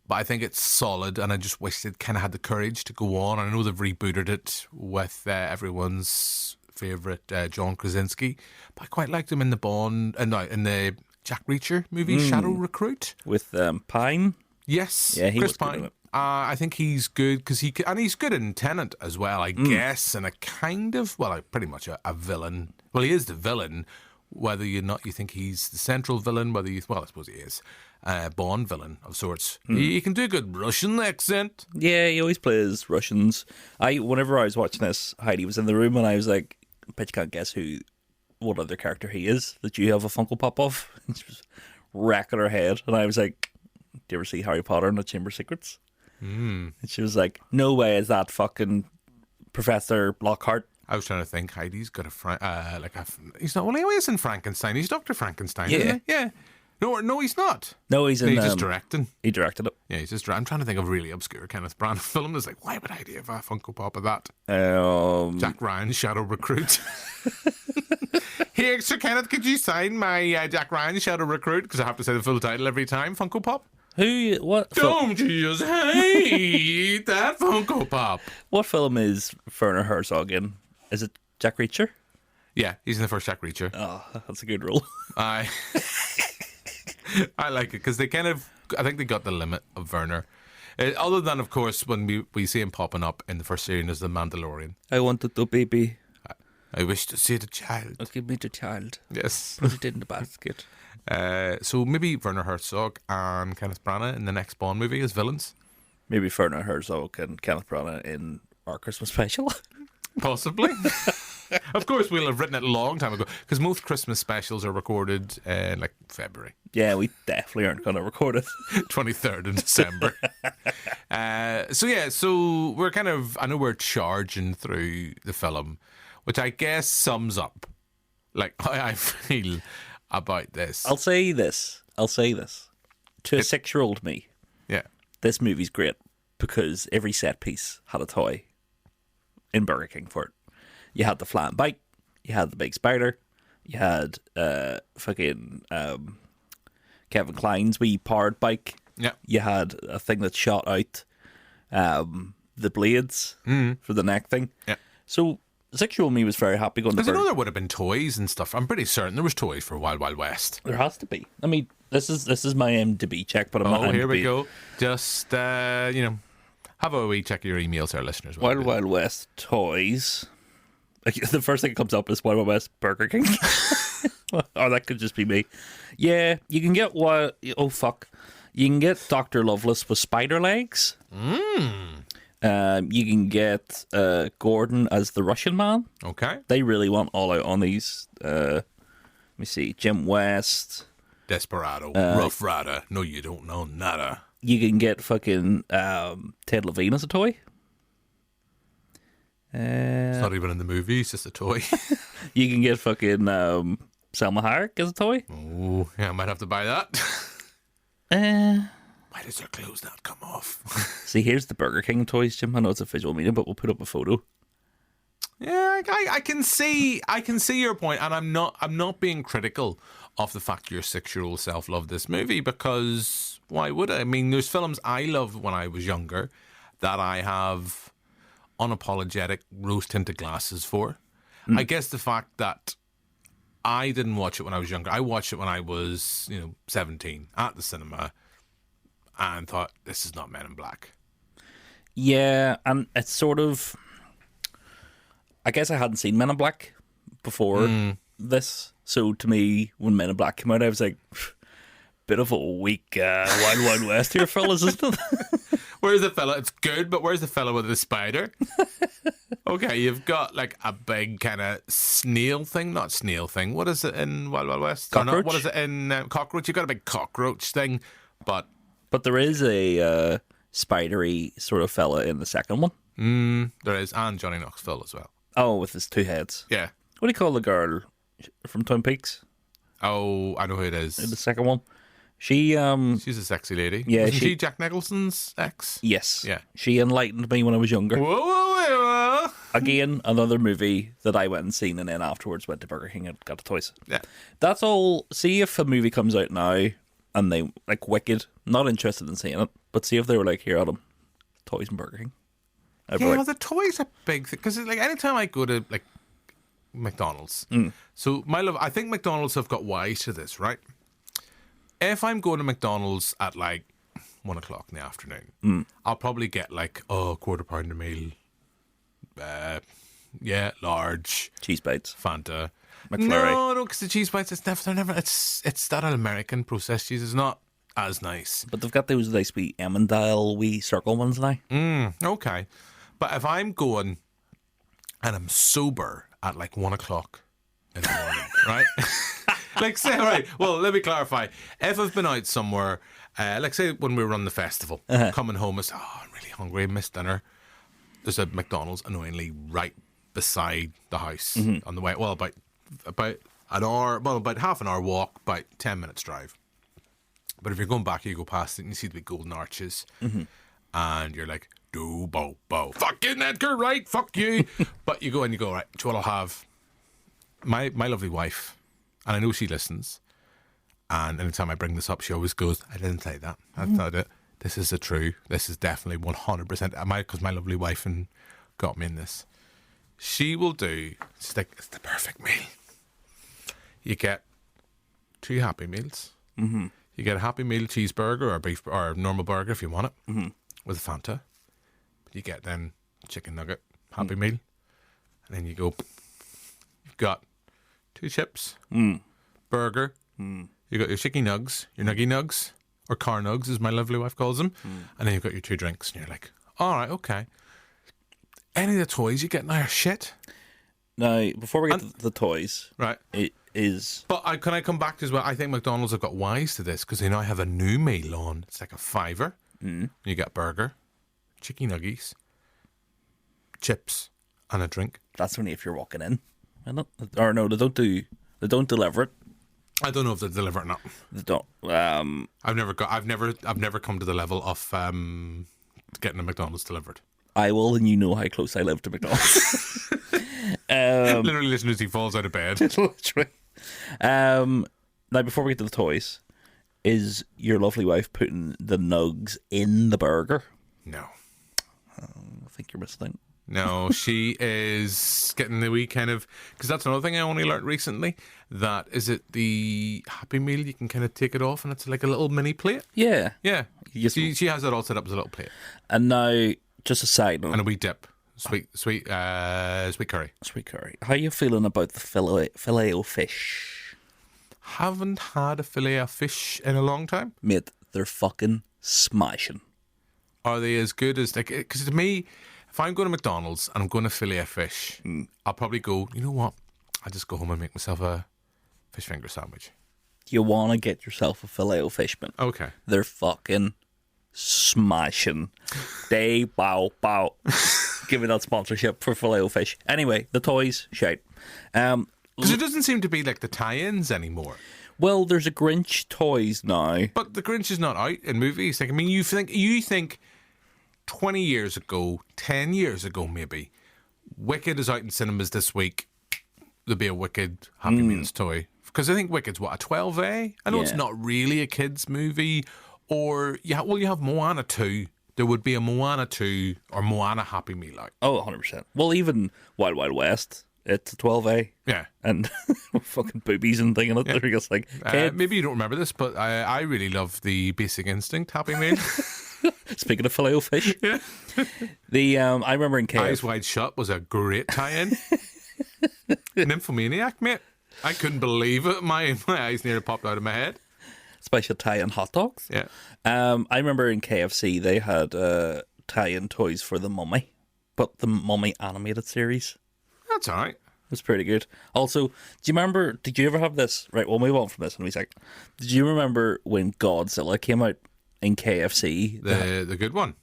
but I think it's solid, and I just wish it kind of had the courage to go on. I know they've rebooted it with everyone's favourite John Krasinski, but I quite liked him in the Bond, in the Jack Reacher movie, Shadow Recruit. With Pine? Yes, Yeah, he Chris was good in Pine. it. I think he's good because he's good in Tenet as well, I guess, and a kind of, pretty much a villain. Well, he is the villain, whether you think he's the central villain, I suppose he is. Bond villain of sorts. He can do a good Russian accent. Yeah, he always plays Russians. Whenever I was watching this, Heidi was in the room and I was like, I bet you can't guess what other character he is that you have a Funko Pop of. She was racking her head and I was like, do you ever see Harry Potter and the Chamber of Secrets? And she was like, no way is that fucking Professor Lockhart. I was trying to think. Heidi's got he's not. Well, he is in Frankenstein. He's Dr. Frankenstein. Yeah. Isn't he? Yeah. No, he's not. No, he's in. He's just directing. He directed it. Yeah, he's just. I'm trying to think of a really obscure Kenneth Branagh film. It's like, why would Heidi have a Funko Pop of that? Jack Ryan, Shadow Recruit. Here, Sir Kenneth, could you sign my Jack Ryan, Shadow Recruit? Because I have to say the full title every time. Funko Pop. What? Don't you just hate that Funko Pop? What film is Werner Herzog in? Is it Jack Reacher? Yeah, he's in the first Jack Reacher. Oh, that's a good role. I like it because I think they got the limit of Werner. Other than, of course, when we see him popping up in the first series as the Mandalorian. I wanted the baby. I wish to see the child. Oh, give me the child. Yes. Put it in the basket. So maybe Werner Herzog and Kenneth Branagh in the next Bond movie as villains? Maybe Werner Herzog and Kenneth Branagh in our Christmas special. Possibly. Of course, we'll have written it a long time ago because most Christmas specials are recorded in February. Yeah, we definitely aren't going to record it. 23rd of December. So we're I know we're charging through the film, which I guess sums up how I feel about this. I'll say this. To a 6-year-old me, yeah, this movie's great because every set piece had a toy in Burger King for it. You had the flying bike, you had the big spider, you had Kevin Kline's wee powered bike. Yeah, you had a thing that shot out the blades for the neck thing. Yeah, so 6-year-old me was very happy going to Burger King. I know there would have been toys and stuff. I'm pretty certain there was toys for Wild Wild West. There has to be. I mean, this is my IMDb check, but I'm not. Oh, here we go. Just have a wee check of your emails, our listeners. Wild Wild West toys. The first thing that comes up is Wild Wild West Burger King. Or that could just be me. Yeah, you can get you can get Dr. Loveless with spider legs. You can get Gordon as the Russian man. Okay. They really went all out on these. Let me see. Jim West. Desperado. Rough Rider. No, you don't know nada. You can get fucking Ted Levine as a toy. It's not even in the movie, it's just a toy. You can get fucking Salma Hayek as a toy. Oh, yeah, I might have to buy that. Why does her clothes not come off? See, here's the Burger King toys, Jim. I know it's a visual medium, but we'll put up a photo. Yeah, I can see your point, and I'm not being critical of the fact your 6-year-old self loved this movie, because why would I? I mean, there's films I loved when I was younger that I have unapologetic rose-tinted glasses for. I guess the fact that I didn't watch it when I was younger, I watched it when I was 17 at the cinema and thought, this is not Men in Black. Yeah, and it's sort of, I guess I hadn't seen Men in Black before this, so to me, when Men in Black came out, I was like, bit of a weak Wild Wild West here, fellas, isn't it? Where's the fella? It's good, but where's the fella with the spider? Okay, you've got like a big kind of snail thing, not snail thing. What is it in Wild Wild West? Or not, Cockroach? what is it in cockroach? You've got a big cockroach thing, but there is a spidery sort of fella in the second one. there is, and Johnny Knoxville as well. Oh, with his two heads. Yeah. What do you call the girl from Twin Peaks Oh, I know who it in the is. second one? She She's a sexy lady. Yeah, Isn't she- she Jack Nicholson's ex? yes, Yeah. she enlightened me when I was younger. Whoa, whoa, whoa. Again, another movie that I went and seen, and then afterwards went to Burger King and got the toys. Yeah. That's all. See if a movie comes out now and they like Wicked. Not interested in seeing it, but see if they were like, here, Adam, toys and Burger King. I'd be Yeah, like, the toys are big because like anytime I go to like McDonald's, so I think McDonald's have got wise to this, right? If I'm going to McDonald's at like 1 o'clock in the afternoon, I'll probably get like quarter pounder meal, large cheese bites. Fanta. McFlurry. No, because the cheese bites, they're never. It's that American processed cheese is not as nice. But they've got those nice wee Emmendale wee circle ones now. Okay, but if I'm going and I'm sober at like 1 o'clock in the morning, right? Like say, all right. Well, let me clarify. If I've been out somewhere, like say when we were on the festival, coming home, it's I'm really hungry, I missed dinner. There's a McDonald's annoyingly right beside the house on the way. Well, about an hour, well, about half an hour walk, about 10 minutes drive. But if you're going back, you go past it and you see the big golden arches, and you're like, do bo bo, fucking Edgar Wright, fuck you. But you go and you go, right, do you want to have my lovely wife? And I know she listens. And anytime I bring this up, she always goes, I didn't say that. I thought it. This is this is definitely 100%. Because my lovely wife and got me in this. She will do, it's like, it's the perfect meal. You get 2 Happy Meals. You get a Happy Meal cheeseburger or beef or normal burger if you want it with a Fanta. You get then chicken nugget Happy Meal. And then you go, you've got 2 chips, burger. You got your chicken nugs, your nuggy nugs, or car nugs, as my lovely wife calls them. And then you've got your 2 drinks, and you're like, all right, okay. Any of the toys you get now are shit. Now, before we get to the toys, Right. it is. But can I come back to as well? I think McDonald's have got wise to this because they now have a new meal on. It's like a $5. You get burger, chicken nuggies, chips, and a drink. That's only if you're walking in. Isn't it? Or no, they don't deliver it. I don't know if they deliver it or not. They don't. I've never come to the level of getting a McDonald's delivered. I will, and you know how close I live to McDonald's. Literally, listen as he falls out of bed. Literally. Now, before we get to the toys, is your lovely wife putting the nugs in the burger? No. I think you're missing out. No, she is getting the wee kind of, because that's another thing I only learnt recently, that is it the Happy Meal, you can kind of take it off and it's like a little mini plate. Yeah. Yeah. Yes. She has it all set up as a little plate. And now, just a side note. And a wee dip. Sweet curry. Sweet curry. How are you feeling about the filet o fish? Haven't had a filet of fish in a long time. Mate, they're fucking smashing. Are they as good as, like, because to me, if I'm going to McDonald's and I'm going to filet a fish, I'll probably go, you know what? I'll just go home and make myself a fish finger sandwich. You want to get yourself a filet o fish, man. Okay. They're fucking smashing. They bow. Give me that sponsorship for filet o fish. Anyway, the toys, shout. Because it doesn't seem to be like the tie-ins anymore. Well, there's a Grinch toys now. But the Grinch is not out in movies. Like, I mean, you think 20 years ago, 10 years ago maybe, Wicked is out in cinemas this week. There'll be a Wicked Happy Meals toy. Because I think Wicked's, what, a 12A? I know it's not really a kid's movie. Or, you have Moana 2. There would be a Moana 2 or Moana Happy Meal out. Oh, 100%. Well, even Wild Wild West, it's a 12A. Yeah. And fucking boobies and thing in it. Yeah. They're just like, kid. Maybe you don't remember this, but I really love the Basic Instinct Happy Meal. Speaking of filet o fish, Yeah. I remember in KFC. Eyes Wide Shut was a great tie-in. Nymphomaniac, mate. I couldn't believe it. My eyes nearly popped out of my head. Special tie-in hot dogs. Yeah. I remember in KFC they had tie-in toys for the Mummy. but the Mummy animated series That's all right. was pretty good. Also, did you ever have this? Right, we'll move on from this in a wee sec. Did you remember when Godzilla came out in KFC? The good one.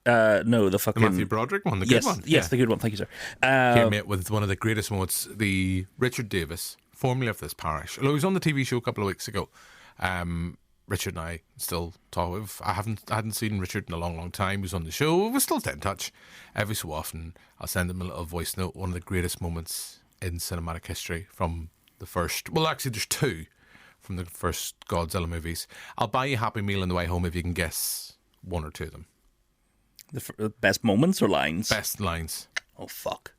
No, the fucking... The Matthew Broderick one, the good one. Yes, the good one. Thank you, sir. Came out with one of the greatest moments, the Richard Davis, formerly of this parish. Although he was on the TV show a couple of weeks ago. Richard and I still talk. I hadn't seen Richard in a long, long time. He was on the show. We're still in touch. Every so often, I'll send him a little voice note. One of the greatest moments in cinematic history from the first... Well, actually, there's two from the first Godzilla movies. I'll buy you a Happy Meal on the way home if you can guess one or two of them. The best moments or lines? Best lines. Oh, fuck.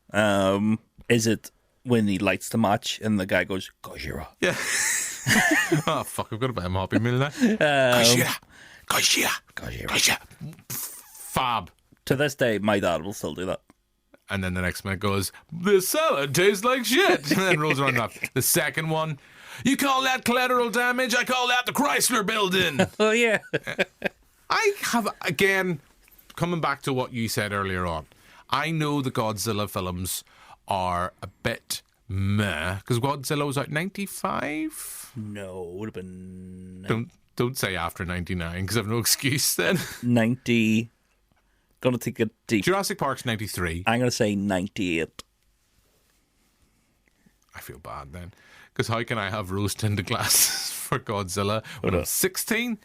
Is it when he lights the match and the guy goes, Gojira? Yeah. Oh, fuck, I've got to buy him a Happy Meal now. Gojira. Fab. To this day, my dad will still do that. And then the next minute goes, this salad tastes like shit. And then rolls around up. The second one, you call that collateral damage? I call that the Chrysler Building. Oh, yeah. I have, again, coming back to what you said earlier on, I know the Godzilla films are a bit meh, because Godzilla was out 95? No, it would have been... Don't say after 99, because I have no excuse then. 90... Gonna take a deep... Jurassic Park's 93. I'm gonna say 98. I feel bad then, because how can I have rose-tinted glasses for Godzilla when I'm 16?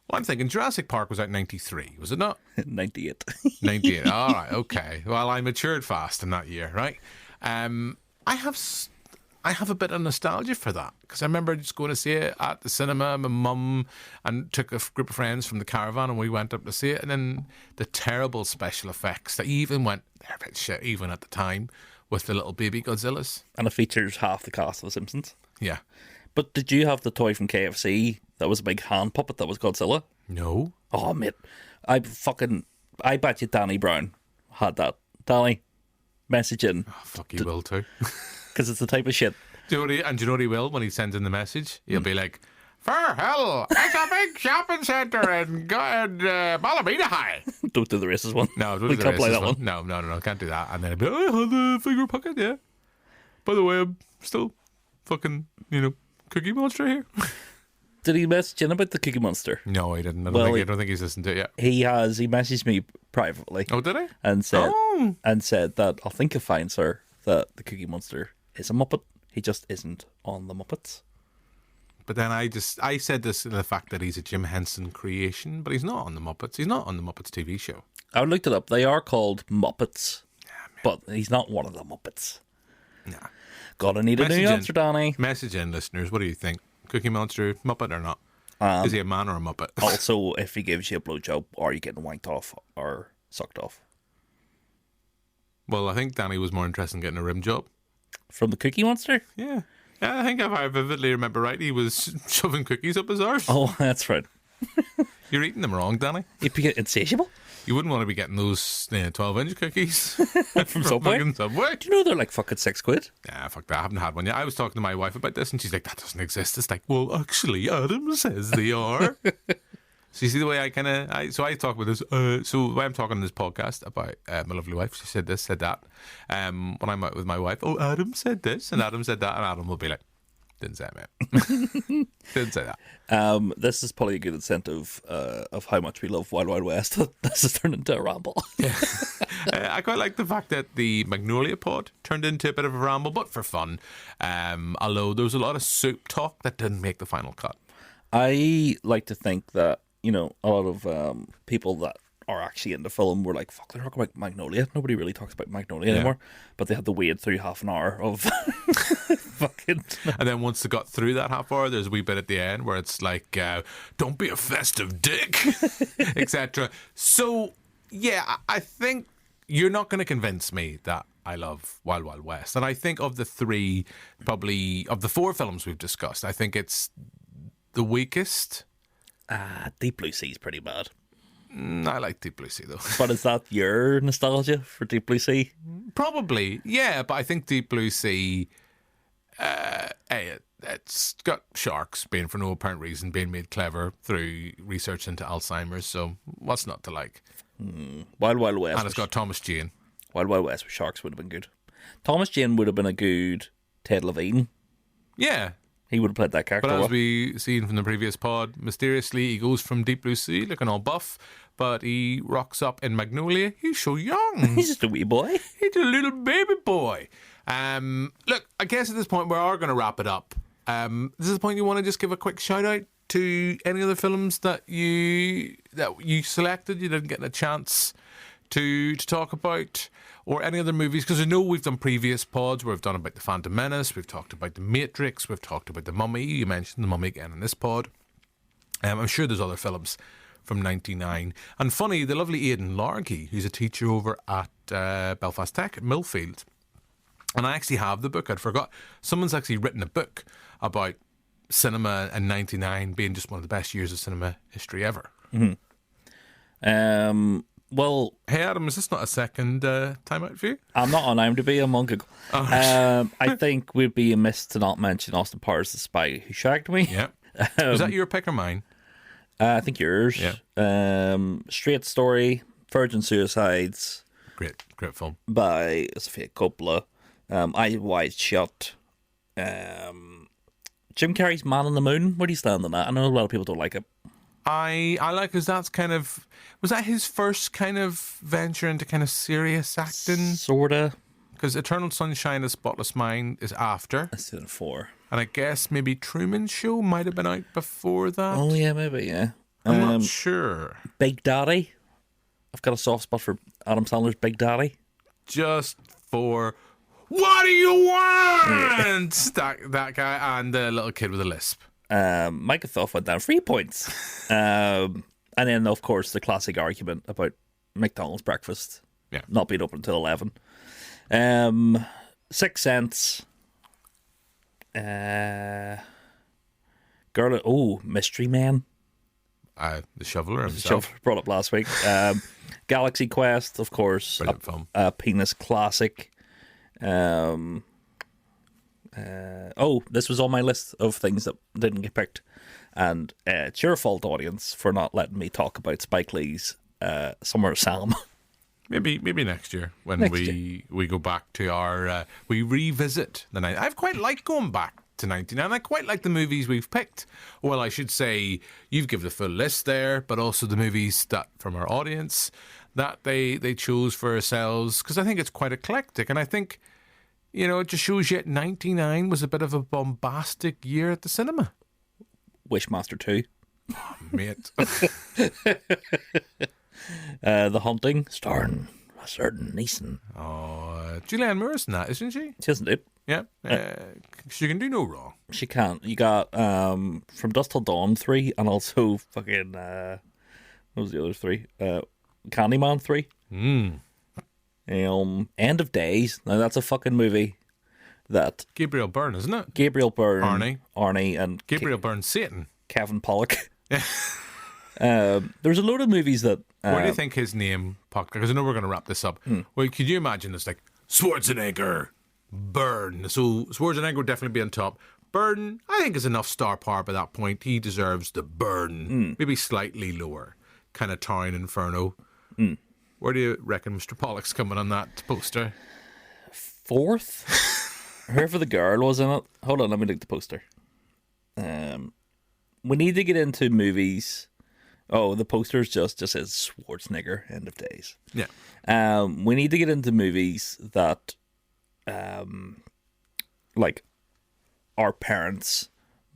Well, I'm thinking Jurassic Park was out 93, was it not? 98. 98, all right, okay. Well, I matured fast in that year, right? I have a bit of nostalgia for that, because I remember just going to see it at the cinema. My mum and took a group of friends from the caravan, and we went up to see it. And then the terrible special effects that even went, they're a bit shit even at the time, with the little baby Godzillas. And it features half the cast of The Simpsons. Yeah. But did you have the toy from KFC that was a big hand puppet that was Godzilla? No. Oh, mate. I bet you Danny Brown had that. Danny, message in. Oh, fuck, he will too. Because it's the type of shit. Do you know what he will when he sends in the message? He'll be like, for hell, it's a big shopping centre in Ballymena High. Don't do the racist one. No, don't we do the can't play racist that one. No, can't do that. And then he'll be, oh, I have the finger pocket, yeah. By the way, I'm still fucking, Cookie Monster here. Did he message in about the Cookie Monster? No, he didn't. I don't think he's listened to it yet. He has. He messaged me privately. Oh, did he? And said that I think you'll find, sir, that the Cookie Monster is a Muppet. He just isn't on the Muppets. But then I said this in the fact that he's a Jim Henson creation, but he's not on the Muppets. He's not on the Muppets TV show. I looked it up. They are called Muppets, but he's not one of the Muppets. Nah. Gotta need a new answer, Danny. Message in, listeners. What do you think? Cookie Monster, Muppet or not? Is he a man or a Muppet? Also, if he gives you a blowjob, are you getting wanked off or sucked off? Well, I think Danny was more interested in getting a rim job. From the Cookie Monster? Yeah. I think if I vividly remember right, he was shoving cookies up his arse. Oh, that's right. You're eating them wrong, Danny. You'd be insatiable. You wouldn't want to be getting those 12-inch cookies from Subway. Subway. Do you know they're like fucking £6? Yeah, fuck that. I haven't had one yet. I was talking to my wife about this, and she's like, "That doesn't exist." It's like, well, actually, Adam says they are. So you see the way I kind of... I talk about this... so the way I'm talking on this podcast about my lovely wife, she said this, said that. When I'm out with my wife, oh, Adam said this, and Adam said that, and Adam will be like, didn't say it, mate. Didn't say that. This is probably a good incentive of how much we love Wild Wild West. This has turned into a ramble. Yeah. I quite like the fact that the Magnolia pod turned into a bit of a ramble, but for fun. Although there was a lot of soup talk that didn't make the final cut. I like to think that, a lot of people that are actually in the film were like, fuck, they're talking about Magnolia. Nobody really talks about Magnolia anymore. But they had to wade through half an hour of fucking... And then once they got through that half hour, there's a wee bit at the end where it's like, don't be a festive dick, etc. So, yeah, I think you're not going to convince me that I love Wild Wild West. And I think of the three, probably, of the four films we've discussed, I think it's the weakest. Deep Blue Sea is pretty bad. I like Deep Blue Sea, though. But is that your nostalgia for Deep Blue Sea? Probably, yeah. But I think Deep Blue Sea, it's got sharks being, for no apparent reason, being made clever through research into Alzheimer's. So what's not to like? Wild Wild West. And it's got Thomas Jane. Wild Wild West with sharks would have been good. Thomas Jane would have been a good Ted Levine. Yeah. He would have played that character. But as we seen from the previous pod, mysteriously he goes from Deep Blue Sea looking all buff, but he rocks up in Magnolia. He's so young. He's just a wee boy. He's a little baby boy. Look, I guess at this point we are going to wrap it up. This is the point you want to just give a quick shout out to any other films that you selected, you didn't get a chance to talk about, or any other movies, because I know we've done previous pods where we've done about The Phantom Menace, we've talked about The Matrix, we've talked about The Mummy. You mentioned The Mummy again in this pod. I'm sure there's other films from 99. And funny, the lovely Aidan Largy, who's a teacher over at Belfast Tech at Millfield, and I actually have the book, I'd forgot. Someone's actually written a book about cinema in 99 being just one of the best years of cinema history ever. Well, hey Adam, is this not a second time out for you? I'm not on IMDb, I'm on Google. I think we'd be amiss to not mention Austin Powers, The Spy Who Shagged Me. Yeah. Was that your pick or mine? I think yours. Yeah. Straight Story, Virgin Suicides. Great film. By Sofia Coppola. Eyes Wide Shut. Jim Carrey's Man on the Moon. Where do you stand on that? I know a lot of people don't like it. I like, because that's kind of, was that his first kind of venture into kind of serious acting? Sorta. Because Eternal Sunshine of Spotless Mind is after. That's in 4. And I guess maybe Truman Show might have been out before that. Oh yeah, maybe, yeah. I'm not sure. Big Daddy. I've got a soft spot for Adam Sandler's Big Daddy. Just for, what do you want? that guy and the little kid with a lisp. Micah Thuff went down 3 points. And then, of course, the classic argument about McDonald's breakfast not being open until 11. 6 Cents. Mystery Man. The Shoveler himself. The Shoveler, brought up last week. Galaxy Quest, of course. Brilliant film. Penis classic. This was on my list of things that didn't get picked, and it's your fault, audience, for not letting me talk about Spike Lee's Summer of Sam. Maybe next year when we go back to our we revisit the night. I've quite liked going back to 99. I quite like the movies we've picked. Well, I should say you've given the full list there, but also the movies that from our audience that they chose for ourselves, because I think it's quite eclectic, and I think, you know, it just shows you 99 was a bit of a bombastic year at the cinema. Wishmaster 2. Oh, mate. The Hunting, starring a certain Neeson. Oh, Julianne Moore's in that, isn't she? She isn't it? Yeah. She can do no wrong. She can't. You got From Dusk Till Dawn 3, and also fucking what was the other 3? Candyman 3. End of Days. Now that's a fucking movie that Gabriel Byrne, isn't it? Gabriel Byrne, Arnie, and Gabriel Byrne Satan. Kevin Pollak. There's a load of movies that. Where do you think his name popped? Because I know we're going to wrap this up. Well, could you imagine this, like Schwarzenegger, Byrne? So Schwarzenegger would definitely be on top. Byrne, I think, is enough star power by that point. He deserves the Byrne, maybe slightly lower, kind of Town Inferno. Where do you reckon Mr. Pollak's coming on that poster? 4th? Whoever the girl was in it. Hold on, let me look at the poster. We need to get into movies. Oh, the poster just says Schwarzenegger, End of Days. Yeah. We need to get into movies that, like, our parents,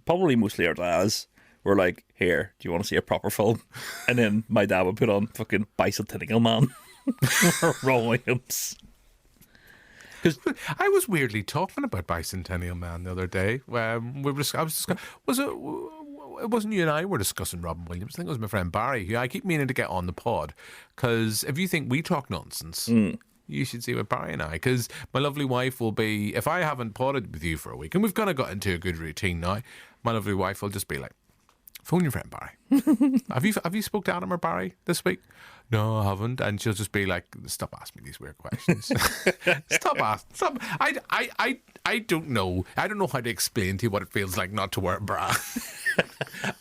probably mostly our dads, were like, here, do you want to see a proper film? And then my dad would put on fucking Bicentennial Man or Ron Williams. Because I was weirdly talking about Bicentennial Man the other day. It wasn't you and I were discussing Robin Williams. I think it was my friend Barry, who I keep meaning to get on the pod. Because if you think we talk nonsense, you should see with Barry and I. Because my lovely wife will be, if I haven't podded with you for a week, and we've kind of got into a good routine now, my lovely wife will just be like, phone your friend Barry. Have you spoke to Adam or Barry this week? No, I haven't. And she'll just be like, stop asking me these weird questions. Stop. I don't know. I don't know how to explain to you what it feels like not to wear a bra.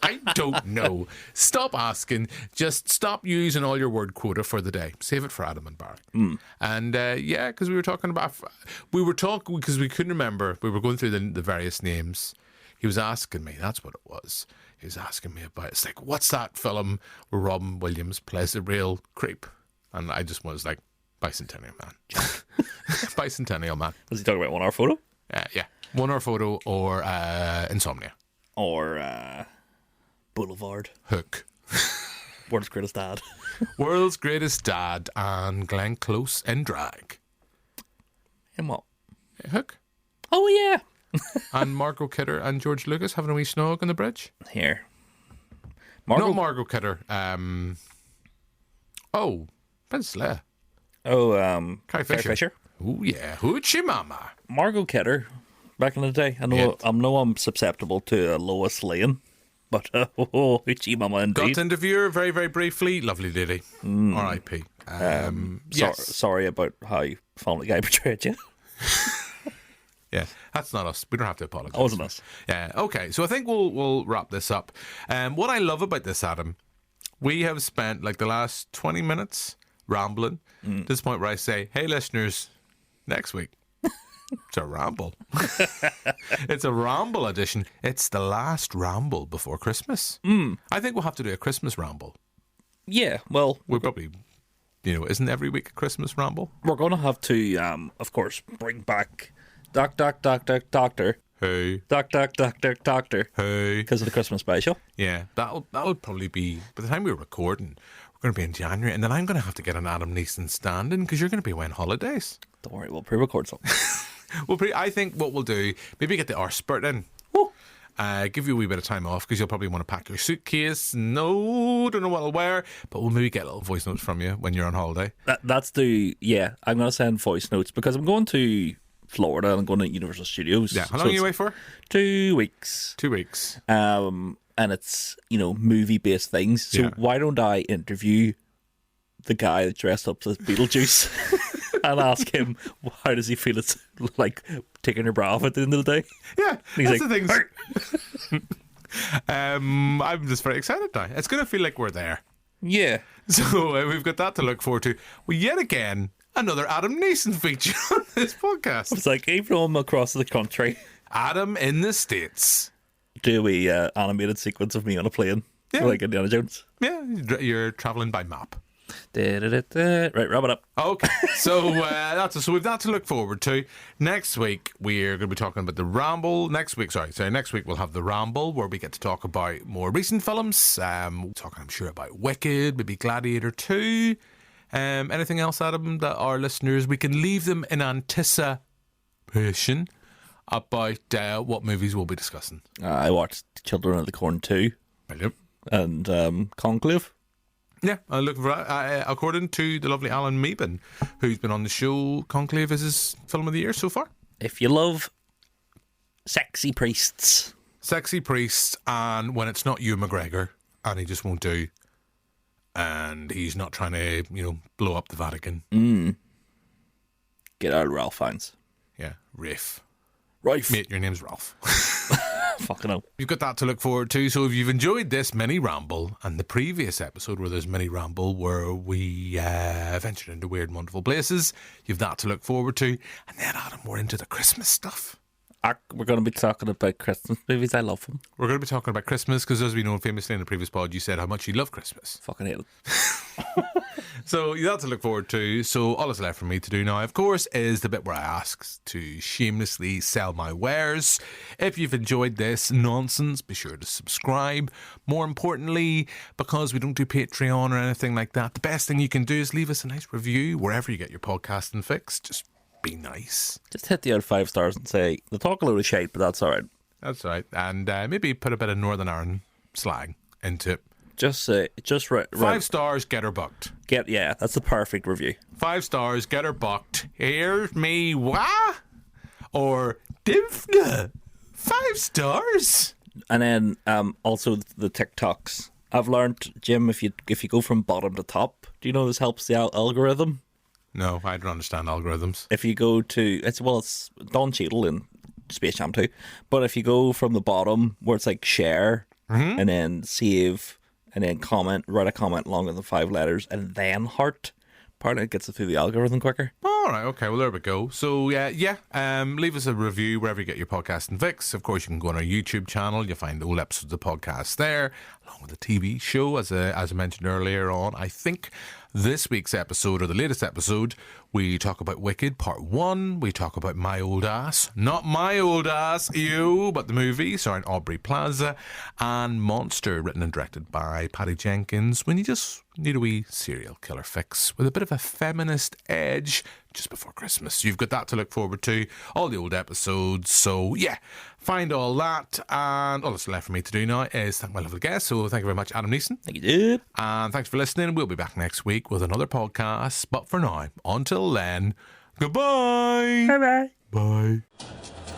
I don't know. Stop asking. Just stop using all your word quota for the day. Save it for Adam and Barry. And yeah, because we were talking because we couldn't remember. We were going through the various names. He was asking me. That's what it was. He was asking me about. It's like, what's that film where Robin Williams plays a real creep? And I just was like, Bicentennial Man. Bicentennial Man. Was he talking about 1 Hour Photo? Yeah. 1 Hour Photo or Insomnia. Or Boulevard. Hook. World's Greatest Dad. World's Greatest Dad and Glenn Close in drag. And what? Hook. Oh, yeah. And Margot Kidder and George Lucas having a wee snog on the bridge. Here. Not Margot Kidder. Princess Leia. Oh, Carrie Fisher. Oh, yeah. Hoochie Mama. Margot Kidder, back in the day. I know I'm susceptible to Lois Lane, but Hoochie Mama indeed. Got to interview her very, very briefly. Lovely lady. R.I.P. Yes. Sorry about how Family Guy portrayed you. Yeah, that's not us. We don't have to apologise. That wasn't us. Yeah, okay. So I think we'll wrap this up. What I love about this, Adam, we have spent like the last 20 minutes rambling to this point where I say, hey, listeners, next week, it's a ramble. It's a ramble edition. It's the last ramble before Christmas. I think we'll have to do a Christmas ramble. Yeah, well... We'll probably... isn't every week a Christmas ramble? We're going to have to, of course, bring back Doctor. Hey. Doctor. Hey. Because of the Christmas special. Yeah, that'll probably be, by the time we're recording, we're going to be in January, and then I'm going to have to get an Adam Neeson stand-in because you're going to be away on holidays. Don't worry, we'll pre-record something. I think what we'll do, maybe get the Arspert in. Give you a wee bit of time off because you'll probably want to pack your suitcase. No, don't know what I'll wear, but we'll maybe get little voice notes from you when you're on holiday. I'm going to send voice notes because I'm going to Florida and I'm going to Universal Studios. Yeah, how long are you away for? 2 weeks. 2 weeks. And it's, movie-based things. So why don't I interview the guy that dressed up as Beetlejuice and ask him how does he feel it's like taking your bra off at the end of the day? Yeah, he's that's like, the thing. I'm just very excited now. It's going to feel like we're there. Yeah. So we've got that to look forward to. Well, yet again, another Adam Neeson feature on this podcast. It's like, even though I'm across the country. Adam in the States. Do a animated sequence of me on a plane. Yeah. Like Indiana Jones. Yeah, you're travelling by map. Right, wrap it up. Okay, so so we've that to look forward to. Next week we're going to be talking about the Ramble. Next week we'll have the Ramble where we get to talk about more recent films. We're talking, I'm sure, about Wicked, maybe Gladiator 2. Anything else, Adam, that our listeners, we can leave them in anticipation about what movies we'll be discussing. I watched Children of the Corn 2. Yep. And Conclave. Yeah, I look for according to the lovely Alan Meeben, who's been on the show, Conclave is his film of the year so far. If you love sexy priests, and when it's not Ewan McGregor, and he just won't do, and he's not trying to, blow up the Vatican. Get out of Ralph Fiennes. Yeah, Rafe. Mate, your name's Ralph. Fucking hell. You've got that to look forward to. So if you've enjoyed this mini ramble and the previous episode where there's mini ramble where we ventured into weird and wonderful places, you've that to look forward to. And then, Adam, we're into the Christmas stuff. We're going to be talking about Christmas movies. I love them. We're going to be talking about Christmas because, as we know famously in the previous pod, you said how much you love Christmas. Fucking hate it. So you have to look forward to. So all that's left for me to do now, of course, is the bit where I ask to shamelessly sell my wares. If you've enjoyed this nonsense, be sure to subscribe. More importantly, because we don't do Patreon or anything like that, the best thing you can do is leave us a nice review wherever you get your podcasting fix. Just be nice. Just hit the out 5 stars and say, they'll talk a load of shit, but that's all right. That's right. And maybe put a bit of Northern Ireland slang into it. Just right. 5 stars, get her bucked. That's the perfect review. 5 stars, get her bucked. Here's me, wah? Or Divna. 5 stars. And then also the TikToks. I've learned, Jim, if you go from bottom to top, do you know this helps the algorithm? No, I don't understand algorithms. If you go to it's Don Cheadle in Space Jam 2, but if you go from the bottom where it's like share and then save, and then comment, write a comment longer than 5 letters, and then heart. Apparently it gets it through the algorithm quicker. All right, okay, well, there we go. So, leave us a review wherever you get your podcast and Vix. Of course, you can go on our YouTube channel. You'll find all episodes of the podcast there, along with the TV show, as I mentioned earlier on. I think this week's episode, or the latest episode, we talk about Wicked Part 1. We talk about My Old Ass. Not My Old Ass, ew, but the movie, starring Aubrey Plaza. And Monster, written and directed by Patty Jenkins. When you just need a wee serial killer fix with a bit of a feminist edge just before Christmas. You've got that to look forward to. All the old episodes. So, yeah, find all that. And all that's left for me to do now is thank my lovely guest. So, thank you very much, Adam Neeson. Thank you, dude. And thanks for listening. We'll be back next week with another podcast. But for now, until then, goodbye. Bye-bye. Bye.